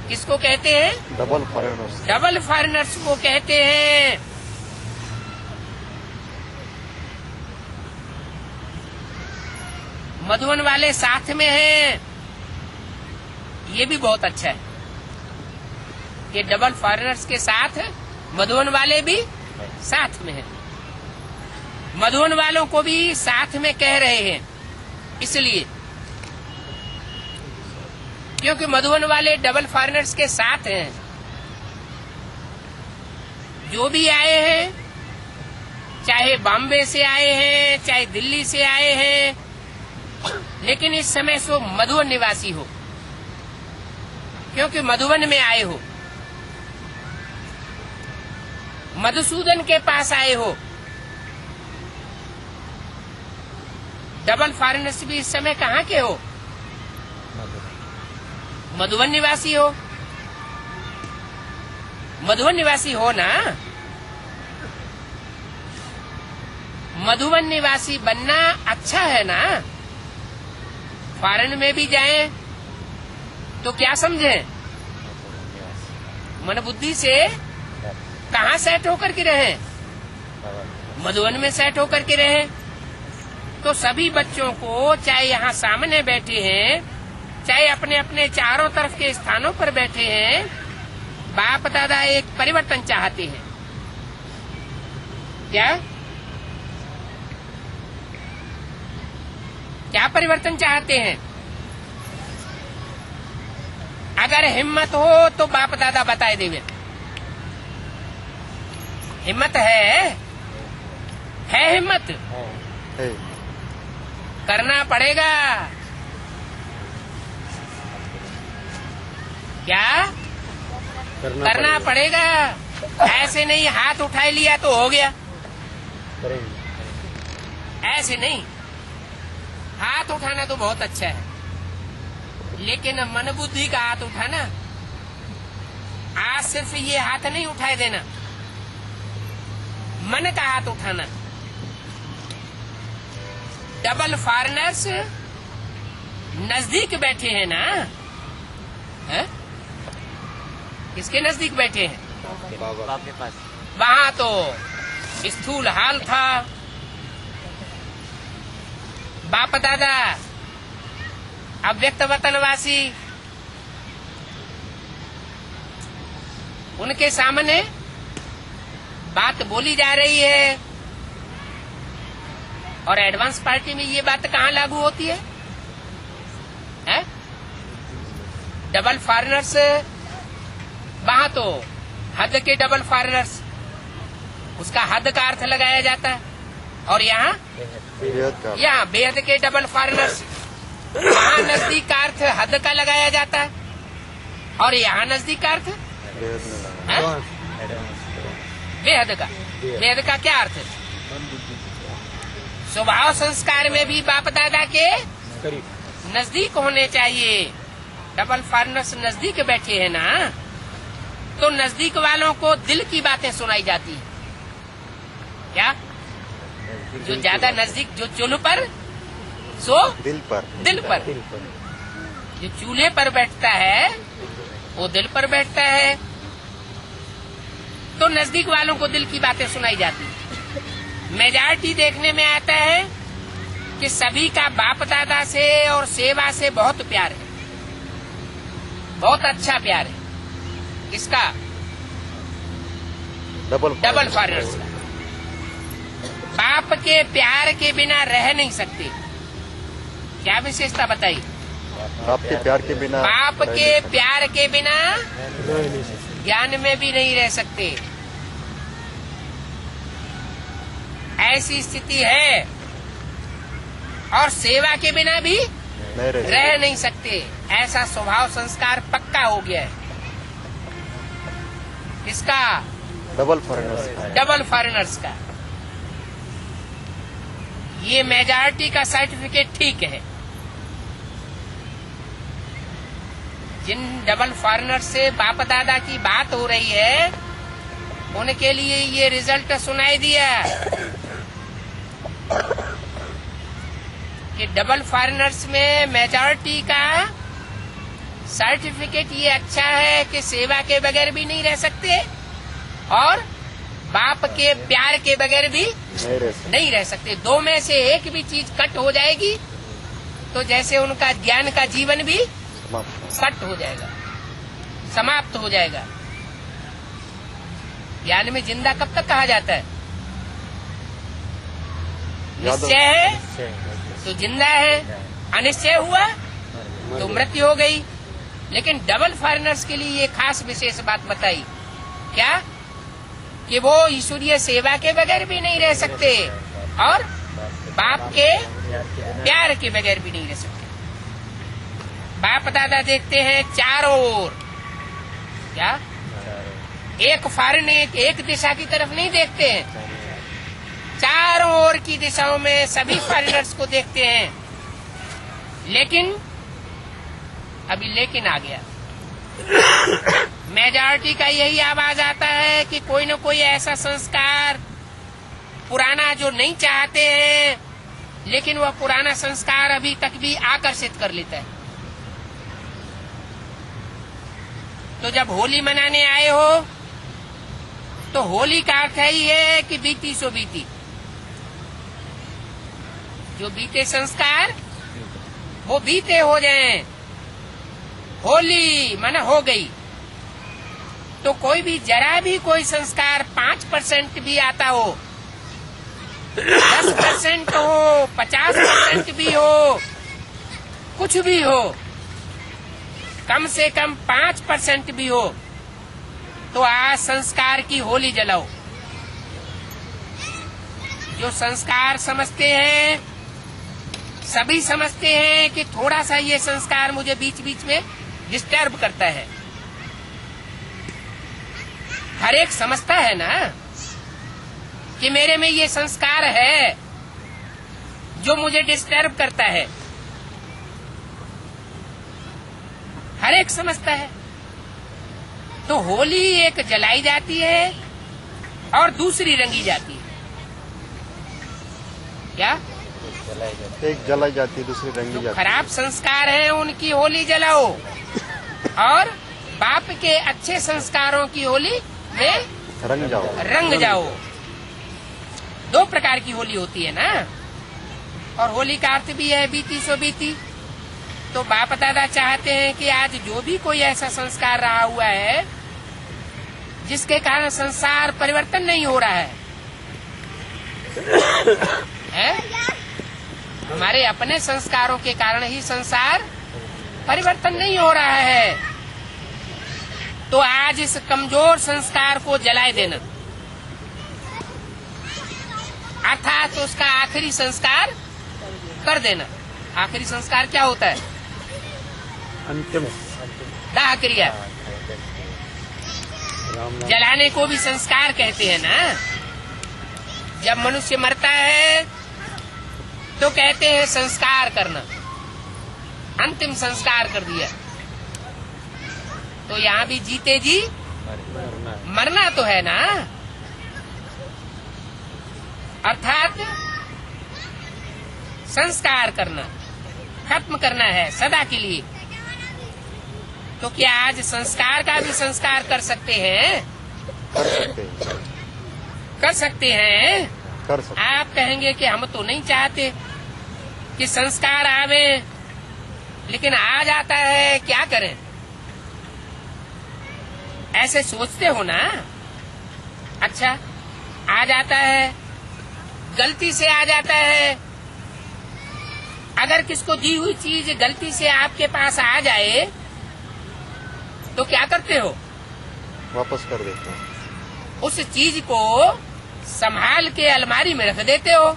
S1: किसको कहते हैं?
S3: Double foreigners.
S1: डबल फॉरेनर्स को कहते हैं। मधुबन वाले साथ में हैं, ये भी बहुत अच्छा है। ये डबल फॉरेनर्स के साथ मधुबन वाले भी साथ में हैं। मधुबन वालों को भी साथ में कह रहे हैं, इसलिए क्योंकि मधुबन वाले डबल फॉरेनर्स के साथ हैं। जो भी आए हैं, चाहे बॉम्बे से आए हैं, चाहे दिल्ली से आए हैं, लेकिन इस समय सो मधुबन निवासी हो, क्योंकि मधुबन में आए हो, मधुसूदन के पास आए हो। डबल फॉरेनर्स भी इस समय कहाँ के हो? मधुबन निवासी हो। मधुबन निवासी हो ना। मधुबन निवासी बनना अच्छा है ना। फॉरेन में भी जाएं तो क्या समझें? मन बुद्धि से कहाँ सेट होकर के रहें? मधुबन में सेट होकर के रहें। तो सभी बच्चों को, चाहे यहाँ सामने बैठे हैं, चाहे अपने अपने चारों तरफ के स्थानों पर बैठे हैं, बाप दादा एक परिवर्तन चाहते हैं। क्या क्या परिवर्तन चाहते हैं? अगर हिम्मत हो तो बाप दादा बताए देवे। हिम्मत है हिम्मत
S3: है।
S1: करना पड़ेगा। क्या करना पड़ेगा? ऐसे नहीं हाथ उठा लिया तो हो गया, ऐसे नहीं। हाथ उठाना तो बहुत अच्छा है, लेकिन मन बुद्धि का हाथ उठाना, आज सिर्फ ये हाथ नहीं उठाए देना, मन का हाथ उठाना। डबल फॉरेनर्स नजदीक बैठे हैं ना, है? किसके नजदीक बैठे हैं?
S2: बाबा के पास।
S1: वहाँ तो स्थूल हाल था। बाप दादा अव्यक्त वतनवासी, उनके सामने बात बोली जा रही है, और एडवांस पार्टी में ये बात कहाँ लागू होती है? डबल फॉरेनर्स, वहाँ तो हद के डबल फॉरेनर्स, उसका हद का अर्थ लगाया जाता है, और यहाँ बेहद के डबल फॉरेनर्स, वहाँ नजदीक का अर्थ हद का लगाया जाता है, और यहाँ नजदीक का अर्थ बेहद का। बेहद का क्या अर्थ? स्वभाव संस्कार में भी बाप दादा के नजदीक होने चाहिए। डबल फॉरेनर्स नजदीक बैठे हैं ना, तो नजदीक वालों को दिल की बातें सुनाई जाती है। क्या? जो ज्यादा नजदीक, जो चूल्हे पर सो दिल पर जो चूल्हे पर बैठता है वो दिल पर बैठता है, तो नजदीक वालों को दिल की बातें सुनाई जाती है। मेजॉरिटी देखने में आता है कि सभी का बाप दादा से और सेवा से बहुत प्यार है, बहुत अच्छा प्यार है। इसका डबल फॉरेनर्स का बाप के प्यार के बिना रह नहीं सकते। क्या विशेषता बताई?
S3: बाप के प्यार के बिना
S1: बाप के प्यार के बिना ज्ञान में भी नहीं रह सकते। ऐसी स्थिति है। और सेवा के बिना भी रह नहीं सकते। ऐसा स्वभाव संस्कार पक्का हो गया है। इसका डबल फॉरेनर्स का ये मेजॉरिटी का सर्टिफिकेट ठीक है। जिन डबल फॉरेनर्स से बाप दादा की बात हो रही है उनके लिए ये रिजल्ट सुनाई दिया कि डबल फॉरेनर्स में मेजॉरिटी का सर्टिफिकेट ये अच्छा है कि सेवा के बगैर भी नहीं रह सकते और बाप के प्यार के बगैर भी नहीं रह सकते। दो में से एक भी चीज कट हो जाएगी तो जैसे उनका ज्ञान का जीवन भी कट हो जाएगा, समाप्त हो जाएगा। ज्ञान में जिंदा कब तक कहा जाता है? निश्चय है तो जिंदा है, अनिश्चय हुआ तो मृत्यु हो गई। लेकिन डबल फॉरेनर्स के लिए ये खास विशेष बात बताई क्या कि वो ईश्वरीय सेवा के बगैर भी नहीं रह सकते और बाप के प्यार के बगैर भी नहीं रह सकते। बाप दादा देखते हैं चारों ओर, क्या एक फॉरेन एक दिशा की तरफ नहीं देखते हैं, चारों ओर की दिशाओं में सभी फॉरेनर्स को देखते हैं। लेकिन अभी लेकिन आ गया। मेजॉरिटी का यही आवाज आता है कि कोई न कोई ऐसा संस्कार पुराना जो नहीं चाहते हैं लेकिन वह पुराना संस्कार अभी तक भी आकर्षित कर लेता है। तो जब होली मनाने आए हो तो होली का अर्थ ही है कि बीती सो बीती। जो बीते संस्कार वो बीते हो जाएं। होली माना हो गई। तो कोई भी जरा भी कोई संस्कार 5% भी आता हो, 10% हो, 50% भी हो, कुछ भी हो, कम से कम 5% भी हो, तो आज संस्कार की होली जलाओ। जो संस्कार समझते हैं, सभी समझते हैं कि थोड़ा सा ये संस्कार मुझे बीच बीच में डिस्टर्ब करता है। हर एक समझता है ना कि मेरे में ये संस्कार है जो मुझे डिस्टर्ब करता है। हर एक समझता है। तो होली एक जलाई जाती है और दूसरी रंगी जाती है। क्या?
S3: एक जलाई जाती है, दूसरी रंगी जाती है।
S1: खराब संस्कार हैं उनकी होली जलाओ और बाप के अच्छे संस्कारों की होली में रंग जाओ। दो प्रकार की होली होती है ना। और होली का अर्थ भी है बीती सो बीती। तो बाप दादा चाहते हैं कि आज जो भी कोई ऐसा संस्कार रहा हुआ है जिसके कारण संसार परिवर्तन नहीं हो रहा है? हमारे अपने संस्कारों के कारण ही संसार परिवर्तन नहीं हो रहा है। तो आज इस कमजोर संस्कार को जलाए देना, अर्थात उसका आखिरी संस्कार कर देना। आखिरी संस्कार क्या होता है?
S2: अंतिम
S1: दाह क्रिया। जलाने को भी संस्कार कहते हैं ना। जब मनुष्य मरता है तो कहते हैं संस्कार करना, अंतिम संस्कार कर दिया। तो यहाँ भी जीते जी मरना तो है ना, अर्थात संस्कार करना, खत्म करना है सदा के लिए। तो क्या आज संस्कार का भी संस्कार कर सकते हैं? कर सकते हैं। आप कहेंगे कि हम तो नहीं चाहते, कि संस्कार आवे, लेकिन आ जाता है, क्या करें? ऐसे सोचते हो ना? अच्छा, आ जाता है, गलती से आ जाता है। अगर किसको दी हुई चीज गलती से आपके पास आ जाए तो क्या करते हो?
S3: वापस कर देते हैं।
S1: उस चीज को संभाल के अलमारी में रख देते हो।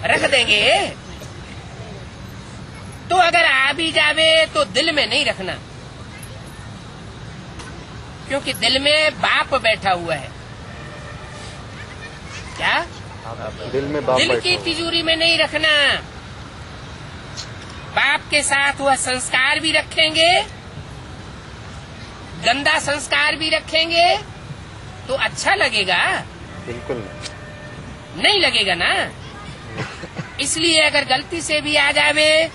S1: रख देंगे तो अगर आ भी जावे तो दिल में नहीं रखना, क्योंकि दिल में बाप बैठा हुआ है। क्या?
S3: दिल में बाप
S1: दिल
S3: बैठा
S1: की
S3: हुआ है।
S1: तिजोरी में नहीं रखना। बाप के साथ वह संस्कार भी रखेंगे, गंदा संस्कार भी रखेंगे तो अच्छा लगेगा?
S3: बिल्कुल
S1: नहीं लगेगा ना। इसलिए अगर गलती से भी आ जावे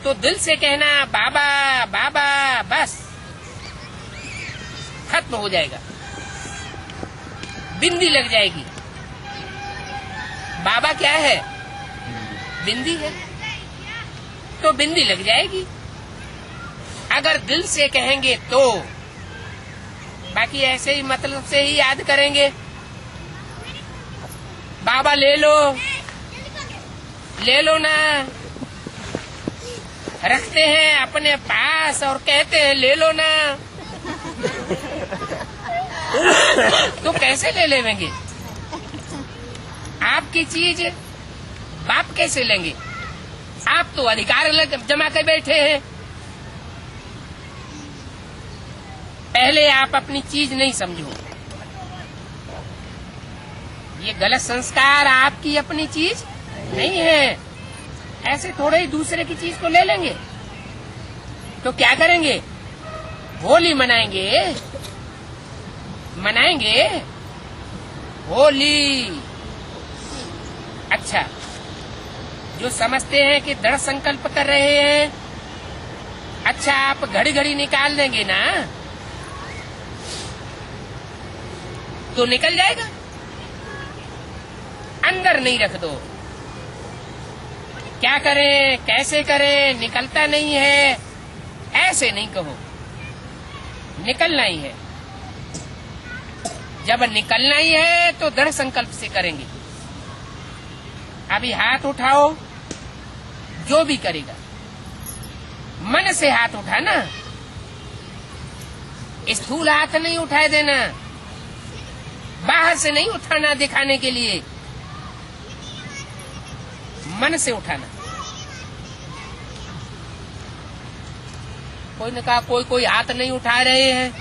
S1: तो दिल से कहना बाबा बाबा, बस खत्म हो जाएगा। बिंदी लग जाएगी। बाबा क्या है? बिंदी है, तो बिंदी लग जाएगी अगर दिल से कहेंगे तो। बाकी ऐसे ही मतलब से ही याद करेंगे। बाबा ले लो ना, रखते हैं अपने पास और कहते हैं ले लो ना। तो कैसे ले लेंगे? आपकी चीज बाप कैसे लेंगे? आप तो अधिकार जमा कर बैठे हैं। पहले आप अपनी चीज नहीं समझो। ये गलत संस्कार आपकी अपनी चीज नहीं है। ऐसे थोड़े ही दूसरे की चीज को ले लेंगे तो क्या करेंगे? होली मनाएंगे होली। अच्छा, जो समझते हैं कि दृढ़ संकल्प कर रहे हैं, अच्छा आप घड़ी घड़ी निकाल देंगे ना तो निकल जाएगा। अंदर नहीं रख दो। क्या करें, कैसे करें, निकलता नहीं है, ऐसे नहीं कहो। निकलना ही है। जब निकलना ही है तो दृढ़ संकल्प से करेंगे। अभी हाथ उठाओ, जो भी करेगा मन से हाथ उठाना, स्थूल हाथ नहीं उठाए देना, बाहर से नहीं उठाना दिखाने के लिए, मन से उठाना। कोई ने कहा कोई हाथ नहीं उठा रहे हैं।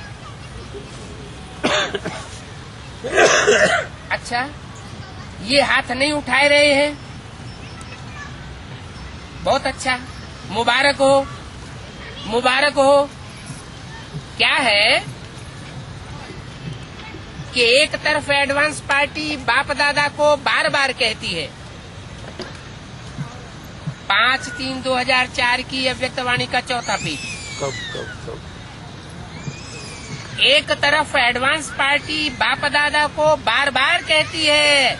S1: अच्छा, ये हाथ नहीं उठा रहे हैं, बहुत अच्छा, मुबारक हो। क्या है कि एक तरफ एडवांस पार्टी बाप दादा को बार बार कहती है, 5/3/2004 की अव्यक्तवाणी का चौथा पेज।
S3: कब
S1: एक तरफ एडवांस पार्टी बाप दादा को बार बार कहती है,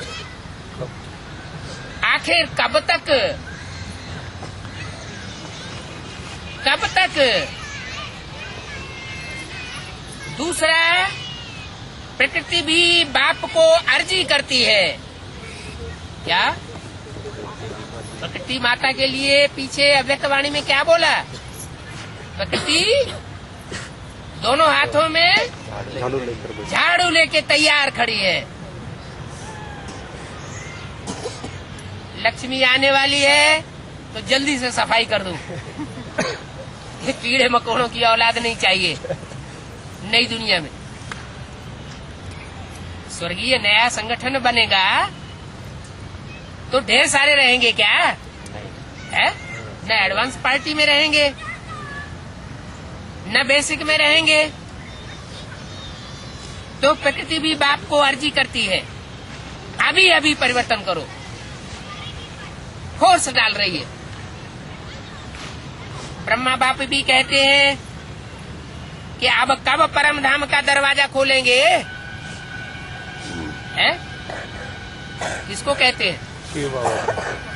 S1: आखिर कब तक? दूसरा, प्रकृति भी बाप को अर्जी करती है। क्या? प्रकृति माता के लिए पीछे अव्यक्तवाणी में क्या बोला? प्रकृति दोनों हाथों में झाड़ू लेके तैयार खड़ी है। लक्ष्मी आने वाली है तो जल्दी से सफाई कर दूं। ये कीड़े मकोड़ों की औलाद नहीं चाहिए नई दुनिया में। स्वर्गीय नया संगठन बनेगा तो ढेर सारे रहेंगे क्या है? न एडवांस पार्टी में रहेंगे, न बेसिक में रहेंगे। तो प्रकृति भी बाप को अर्जी करती है, अभी परिवर्तन करो, फोर्स डाल रही है। ब्रह्मा बाप भी कहते हैं कि अब कब परम धाम का दरवाजा खोलेंगे? हैं? किसको कहते हैं?
S2: शिव बाबा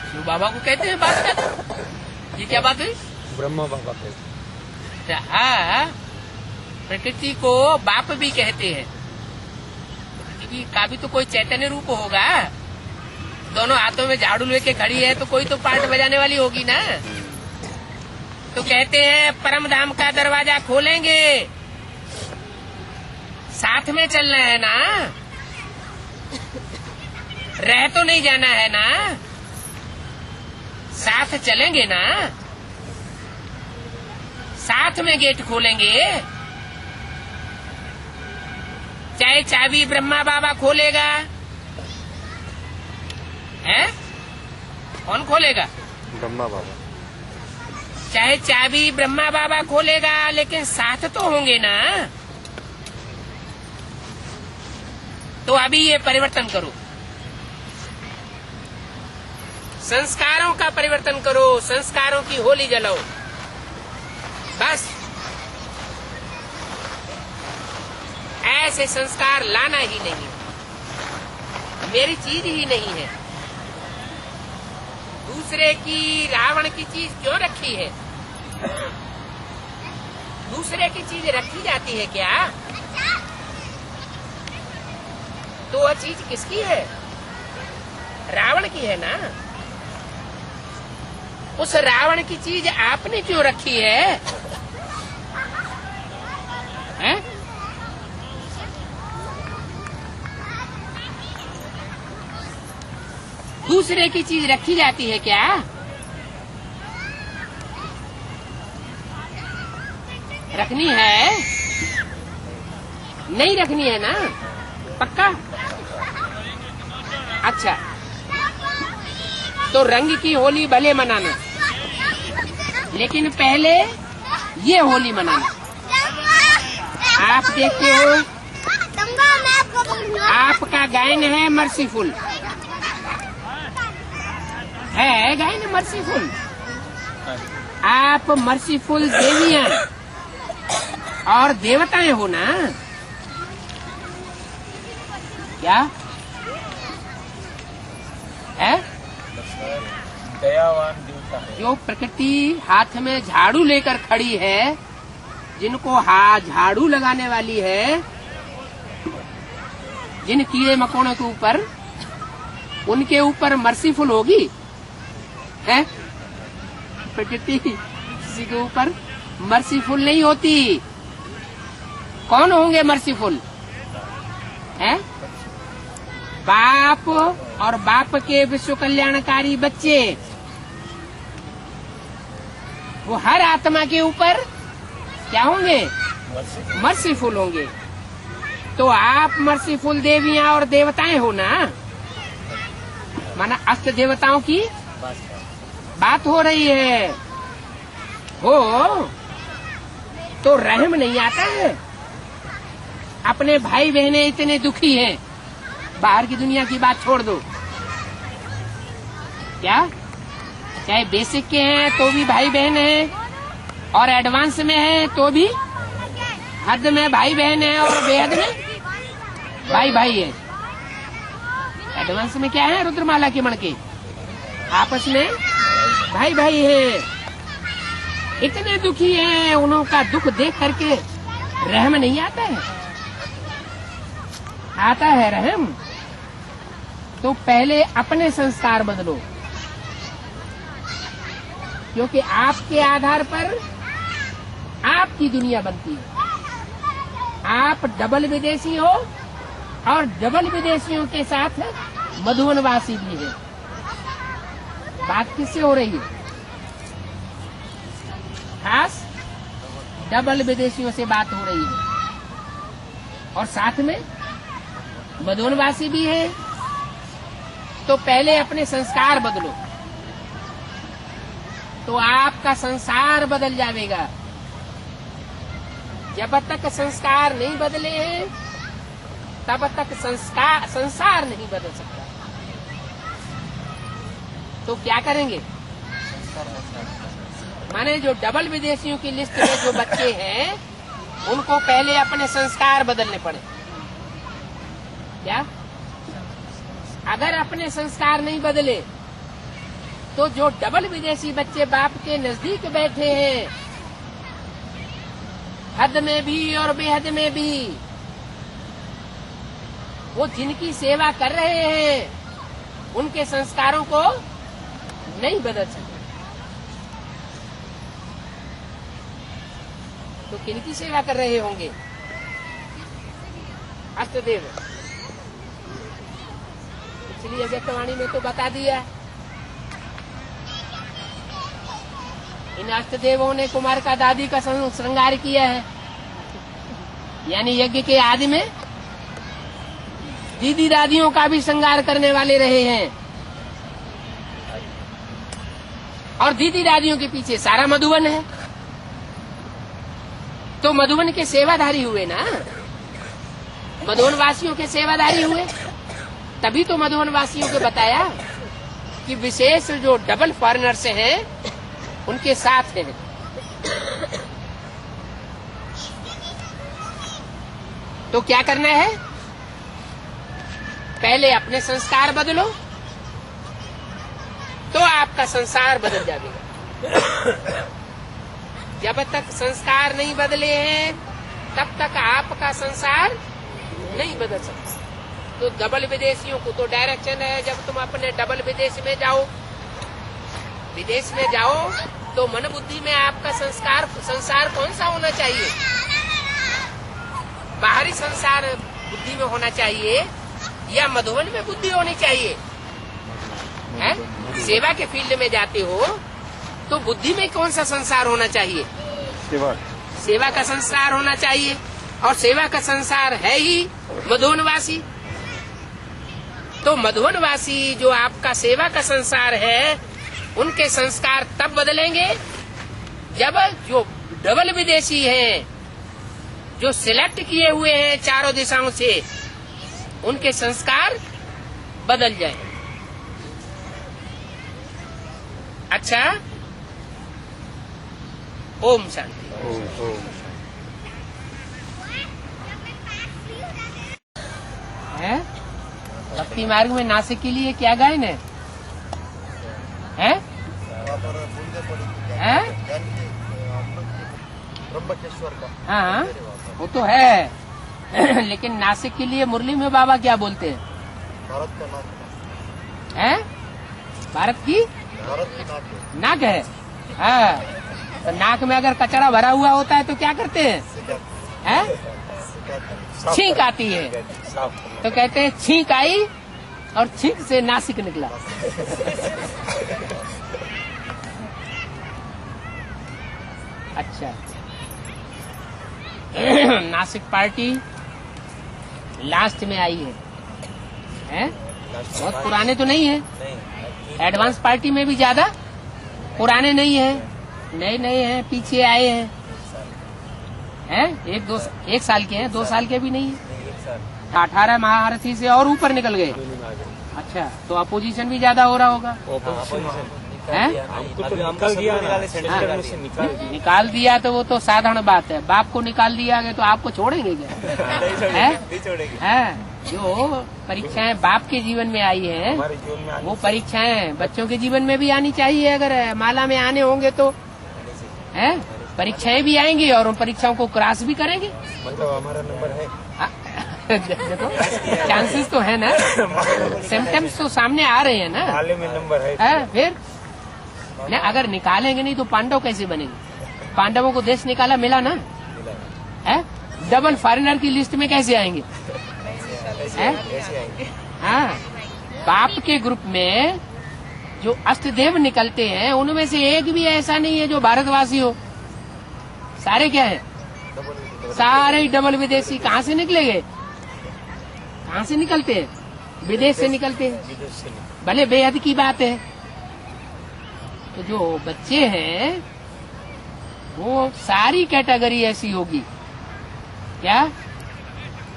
S1: शिव बाबा को कहते हैं बाप का? ये क्या बात हुई?
S2: ब्रह्मा बाबा कहते हैं।
S1: हाँ, प्रकृति को बाप भी कहते हैं। प्रकृति का भी तो कोई चैतन्य रूप होगा। दोनों हाथों में झाड़ू लेके खड़ी है तो कोई तो पार्ट बजाने वाली होगी ना। तो कहते हैं परम धाम का दरवाजा खोलेंगे, साथ में चलना है ना, रह तो नहीं जाना है ना, साथ चलेंगे ना, साथ में गेट खोलेंगे। चाहे चाबी ब्रह्मा बाबा खोलेगा, है? कौन खोलेगा?
S3: ब्रह्मा बाबा।
S1: चाहे चाबी ब्रह्मा बाबा खोलेगा, लेकिन साथ तो होंगे ना। तो अभी ये परिवर्तन करो, संस्कारों का परिवर्तन करो, संस्कारों की होली जलाओ। बस ऐसे संस्कार लाना ही नहीं, मेरी चीज ही नहीं है। दूसरे की, रावण की चीज क्यों रखी है? दूसरे की चीज रखी जाती है क्या? तो वह चीज किसकी है? रावण की है ना। उस रावण की चीज आपने क्यों रखी है? हैं? दूसरे की चीज रखी जाती है क्या? रखनी है? नहीं रखनी है ना? पक्का? अच्छा, तो रंग की होली भले मनाना, लेकिन पहले ये होली मनाना। आप देखते हो, आपका गायन है मर्सीफुल, है गायन मर्सीफुल। आप मर्सीफुल देवियां और देवताएं हो ना। क्या है?
S2: दयावान देवता है।
S1: जो प्रकृति हाथ में झाड़ू लेकर खड़ी है, जिनको झाड़ू लगाने वाली है, जिन कीड़े मकोड़ों के ऊपर, उनके ऊपर मर्सीफुल होगी है? प्रकृति किसी के ऊपर मर्सीफुल नहीं होती। कौन होंगे मर्सीफुल? है बाप और बाप के विश्व कल्याणकारी बच्चे। वो हर आत्मा के ऊपर क्या होंगे? मर्सीफुल होंगे। तो आप मर्सीफुल देवियां और देवताएं हो ना। माना अष्ट देवताओं की बात हो रही है। हो तो रहम नहीं आता है। अपने भाई बहनें इतने दुखी हैं, बाहर की दुनिया की बात छोड़ दो। क्या चाहे बेसिक के हैं तो भी भाई बहन हैं, और एडवांस में हैं तो भी, हद में भाई बहन है और बेहद में भाई भाई है। एडवांस में क्या है? रुद्रमाला के मणके आपस में भाई भाई है। इतने दुखी हैं, उनका दुख देख करके रहम नहीं आता है? आता है रहम। तो पहले अपने संस्कार बदलो, क्योंकि आपके आधार पर आपकी दुनिया बनती है। आप डबल विदेशी हो और डबल विदेशियों के साथ मधुवनवासी भी है। बात किससे हो रही है? खास डबल विदेशियों से बात हो रही है, और साथ में मधुवनवासी भी है। तो पहले अपने संस्कार बदलो, तो आपका संसार बदल जाएगा। जब तक संस्कार नहीं बदले हैं, तब तक संसार नहीं बदल सकता। तो क्या करेंगे? माने जो डबल विदेशियों की लिस्ट में जो बच्चे हैं, उनको पहले अपने संस्कार बदलने पड़े। क्या अगर अपने संस्कार नहीं बदले तो जो डबल विदेशी बच्चे बाप के नजदीक बैठे हैं, हद में भी और बेहद में भी, वो जिनकी सेवा कर रहे हैं उनके संस्कारों को नहीं बदल सकते। तो किनकी सेवा कर रहे होंगे? अष्टदेव। इसलिए व्यक्तवाणी में तो बता दिया, इन अष्टदेवों ने कुमार का दादी का श्रृंगार किया है, यानी यज्ञ के आदि में दीदी दादियों का भी श्रृंगार करने वाले रहे हैं। और दीदी दादियों के पीछे सारा मधुवन है, तो मधुवन के सेवाधारी हुए ना, मधुवन वासियों के सेवाधारी हुए। तभी तो मधुवन वासियों को बताया कि विशेष जो डबल फॉरेनर्स हैं उनके साथ हैं। तो क्या करना है? पहले अपने संस्कार बदलो तो आपका संसार बदल जाएगा। जब तक संस्कार नहीं बदले हैं तब तक आपका संसार नहीं बदल सकता। तो डबल विदेशियों को तो डायरेक्शन है, जब तुम अपने डबल विदेश में जाओ, विदेश में जाओ तो मन बुद्धि में आपका संसार कौन सा होना चाहिए? बाहरी संसार बुद्धि में होना चाहिए या मधुवन में बुद्धि होनी चाहिए? है? सेवा के फील्ड में जाते हो तो बुद्धि में कौन सा संसार होना चाहिए? सेवा का संसार होना चाहिए। और सेवा का संसार है ही मधुवनवासी। तो मधुवनवासी जो आपका सेवा का संसार है, उनके संस्कार तब बदलेंगे जब जो डबल विदेशी हैं, जो सिलेक्ट किए हुए हैं चारों दिशाओं से, उनके संस्कार बदल जाए। अच्छा, ओम शांति। है? भक्ति मार्ग में नासिक के लिए क्या गायन है? हैं?
S3: ब्रह्मकेश्वर का।
S1: हाँ, वो तो है। लेकिन नासिक के लिए मुरली में बाबा क्या बोलते हैं?
S3: भारत का नाक
S1: है? भारत की नाक है। हाँ, तो नाक में अगर कचरा भरा हुआ होता है तो क्या करते हैं? हैं? छींक आती है तो कहते हैं छींक आई और छींक से नासिक निकला। अच्छा, नासिक पार्टी लास्ट में आई है? बहुत पुराने तो नहीं है, एडवांस पार्टी में भी ज्यादा पुराने नहीं है, नए नए हैं, पीछे आए हैं। एक साल के हैं, 2 साल के भी नहीं है। 18 महारथी से और ऊपर निकल गए। अच्छा, तो अपोजिशन भी ज्यादा हो रहा होगा। निकाल दिया तो वो तो साधारण बात है। बाप को निकाल दिया गया तो आपको छोड़ेंगे क्या? है? जो परीक्षाएं बाप के जीवन में आई हैं, वो परीक्षाएं बच्चों के जीवन में भी आनी चाहिए। अगर माला में आने होंगे तो है, परीक्षाएं भी आएंगी और उन परीक्षाओं को क्रॉस भी करेंगे।
S2: मतलब हमारा नंबर है।
S1: देखो, चांसेस तो है ना, सिम्टम्स तो सामने आ रहे हैं ना।
S2: माले में नंबर है।
S1: फिर न, अगर निकालेंगे नहीं तो पांडव कैसे बनेंगे? पांडवों को देश निकाला मिला ना है? डबल फॉरेनर की लिस्ट में कैसे आएंगे? हाँ, बाप के ग्रुप में जो अष्टदेव निकलते हैं उनमें से एक भी ऐसा नहीं है जो भारतवासी हो। सारे क्या है? सारे ही डबल विदेशी। कहाँ से निकलेंगे? कहाँ से निकलते हैं? विदेश से निकलते हैं। भले बेहद की बात है। तो जो बच्चे हैं वो सारी कैटेगरी ऐसी होगी क्या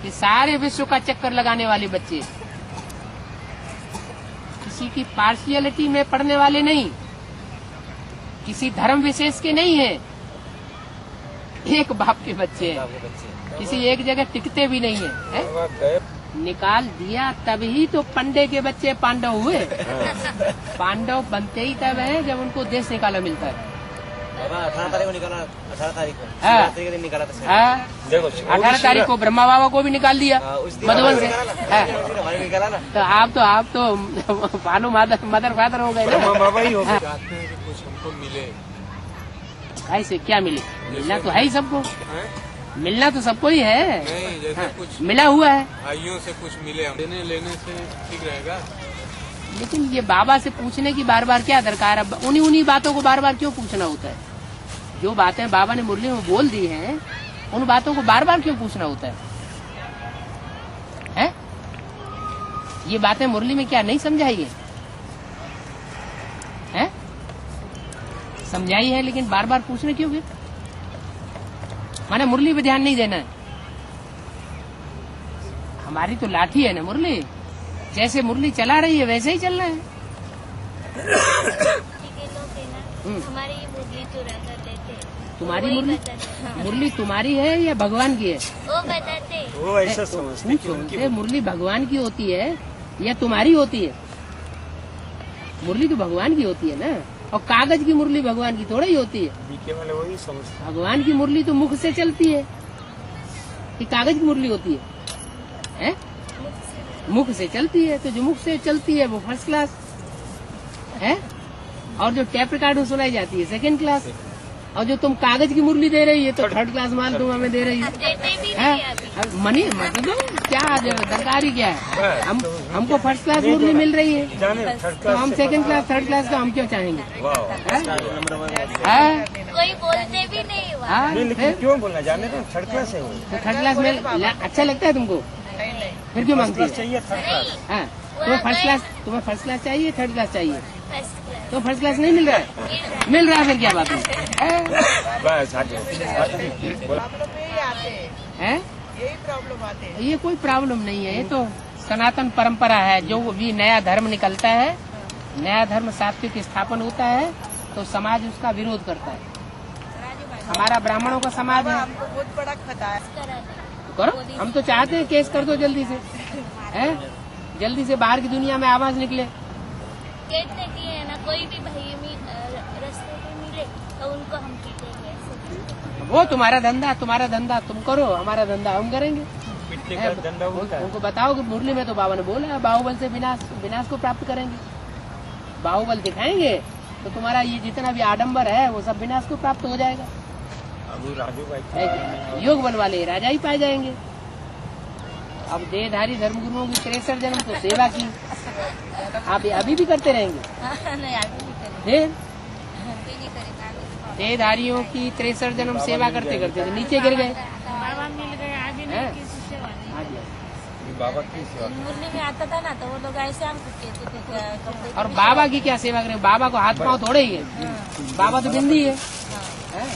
S1: कि सारे विश्व का चक्कर लगाने वाले बच्चे, किसी की पार्शियलिटी में पढ़ने वाले नहीं, किसी धर्म विशेष के नहीं है, एक बाप के बच्चे हैं। किसी एक जगह टिकते भी नहीं है, निकाल दिया तभी तो पंडे के बच्चे पांडव हुए। पांडव बनते ही तब है जब उनको देश निकाला मिलता है।
S3: बाबा 18 तारीख को निकाला, 18 तारीख को
S1: हाँ।
S3: शिवरात्रि के दिन निकाला था।
S1: हाँ,
S2: देखो
S1: 18 तारीख को ब्रह्मा बाबा को भी निकाल दिया
S3: उस दिन
S1: मधुबन से। हाँ।
S3: हमारे निकाला ना।
S1: तो आप तो भानु मदर फादर हो गए
S2: ब्रह्मा
S1: ना।
S2: बाबा ही हो गए।
S4: चाहते हैं कि कुछ हमको मिले।
S1: ऐसे क्या मिले? मिलना तो है ही सबको,
S4: हैं?
S1: मिलना तो सबको ही है।
S4: नहीं, जैसे
S1: हाँ,
S4: कुछ
S1: मिला हुआ है।
S4: भाइयों से कुछ मिले, देने लेने से ठीक रहेगा।
S1: लेकिन ये बाबा से पूछने की बार बार क्या दरकार है? उन्हीं बातों को बार बार क्यों पूछना होता है? जो बातें बाबा ने मुरली में बोल दी हैं, उन बातों को बार बार क्यों पूछना होता है? हैं? ये बातें मुरली में क्या नहीं समझाई है? हैं? समझाई है, लेकिन बार बार पूछने क्यों फिर? माने मुरली पे ध्यान नहीं देना है। हमारी तो लाठी है ना मुरली, जैसे मुरली चला रही है वैसे ही चलना है।
S5: हमारी ये मुरली तो रखा देते।
S1: तुम्हारी
S5: वही
S1: मुरली?
S5: बताते, हाँ।
S1: मुरली तुम्हारी है या भगवान की है?
S5: वो बताते।
S2: वो ऐसा समझते कि उनकी
S1: पूछो, मुरली भगवान की होती है या तुम्हारी होती है? मुरली तो भगवान की होती है ना, और कागज की मुरली भगवान की थोड़ा ही होती है।
S2: बीके वाले वही समझते।
S1: भगवान की मुरली तो मुख से चलती है, कि कागज की मुरली होती है? मुख से चलती है, तो जो मुख से चलती है वो फर्स्ट क्लास है, और जो टेप रिकॉर्ड में सुनाई जाती है सेकंड क्लास, और जो तुम कागज की मुरली दे रही है तो थर्ड क्लास माल तुम हमें दे रही
S5: देते भी
S1: है।
S5: नहीं अभी।
S1: अब मनी मतलब क्या दरकारी क्या है? हमको फर्स्ट क्लास मुरली मिल रही है,
S2: जाने थर्ड
S1: तो
S2: क्लास
S1: हम
S2: से
S1: सेकंड क्लास थर्ड क्लास का हम क्यों चाहेंगे?
S2: वाह।
S1: हाँ?
S5: कोई बोलते भी नहीं हुआ।
S1: हाँ,
S2: नहीं, लेकिन
S1: फिर?
S2: क्यों बोलना? जाने तो थर्ड क्लास है वो।
S1: तो थर्ड क्लास में अच्छा लगता है तुमको? फिर क्यों मांगती
S2: क्लास
S1: है?
S2: चाहिए थर्ड क्लास।
S1: हाँ, तुम्हें फर्स्ट क्लास चाहिए, थर्ड क्लास चाहिए?
S5: फर्स्ट क्लास
S1: तो फर्स्ट क्लास नहीं मिल रहा है? मिल रहा है, फिर क्या बात है?
S2: बस आगे बोला।
S1: हैं? ये कोई प्रॉब्लम नहीं है, ये तो सनातन परंपरा है। जो भी नया धर्म निकलता है, नया धर्म सात्विक स्थापन होता है, तो समाज उसका विरोध करता है। हमारा ब्राह्मणों का समाज है,
S6: हमको बहुत बड़ा खतरा है।
S5: करा दे।
S1: करो। हम तो चाहते हैं केस कर दो जल्दी से, हैं? जल्दी से बाहर की दुनिया में आवाज निकले।
S5: कहते कि है ना, कोई भी भाई रास्ते पे मिले तो उनको हम पीटेंगे ऐसे।
S1: वो तुम्हारा धंधा तुम करो, हमारा धंधा हम करेंगे।
S2: पिटने का डंडा उल्टा है।
S1: उनको बताओ कि मुरली में तो बाबा ने बोला है, बाहुबल से विनाश को प्राप्त करेंगे। बाहुबल दिखाएंगे तो तुम्हारा ये जितना भी आडंबर है वो सब विनाश को प्राप्त हो जाएगा।
S2: अबू राजू भाई
S1: योग बल वाले राजा ही पाए जाएंगे। अब देहधारी धर्मगुरुओं की 63 जन्म तो सेवा की, आप अभी भी करते रहेंगे?
S5: नहीं, आगे नहीं करेंगे।
S1: फिर
S5: अभी नहीं करेंगे, आगे।
S1: देहधारियों की 63 जन्म सेवा करते करते तो नीचे गिर गए।
S5: बाबा मिल गए, आगे
S1: हैं?
S5: नहीं किसी से वाली।
S2: बाबा की सेवा।
S5: मुरली में आता था ना, तो वो लोग ऐसे हमको कहते थे कि कपड़े
S1: और बाबा की क्या सेवा करें? बाबा को हाथ पांव थोड़े ही है, बाबा तो बिंदी है। हैं?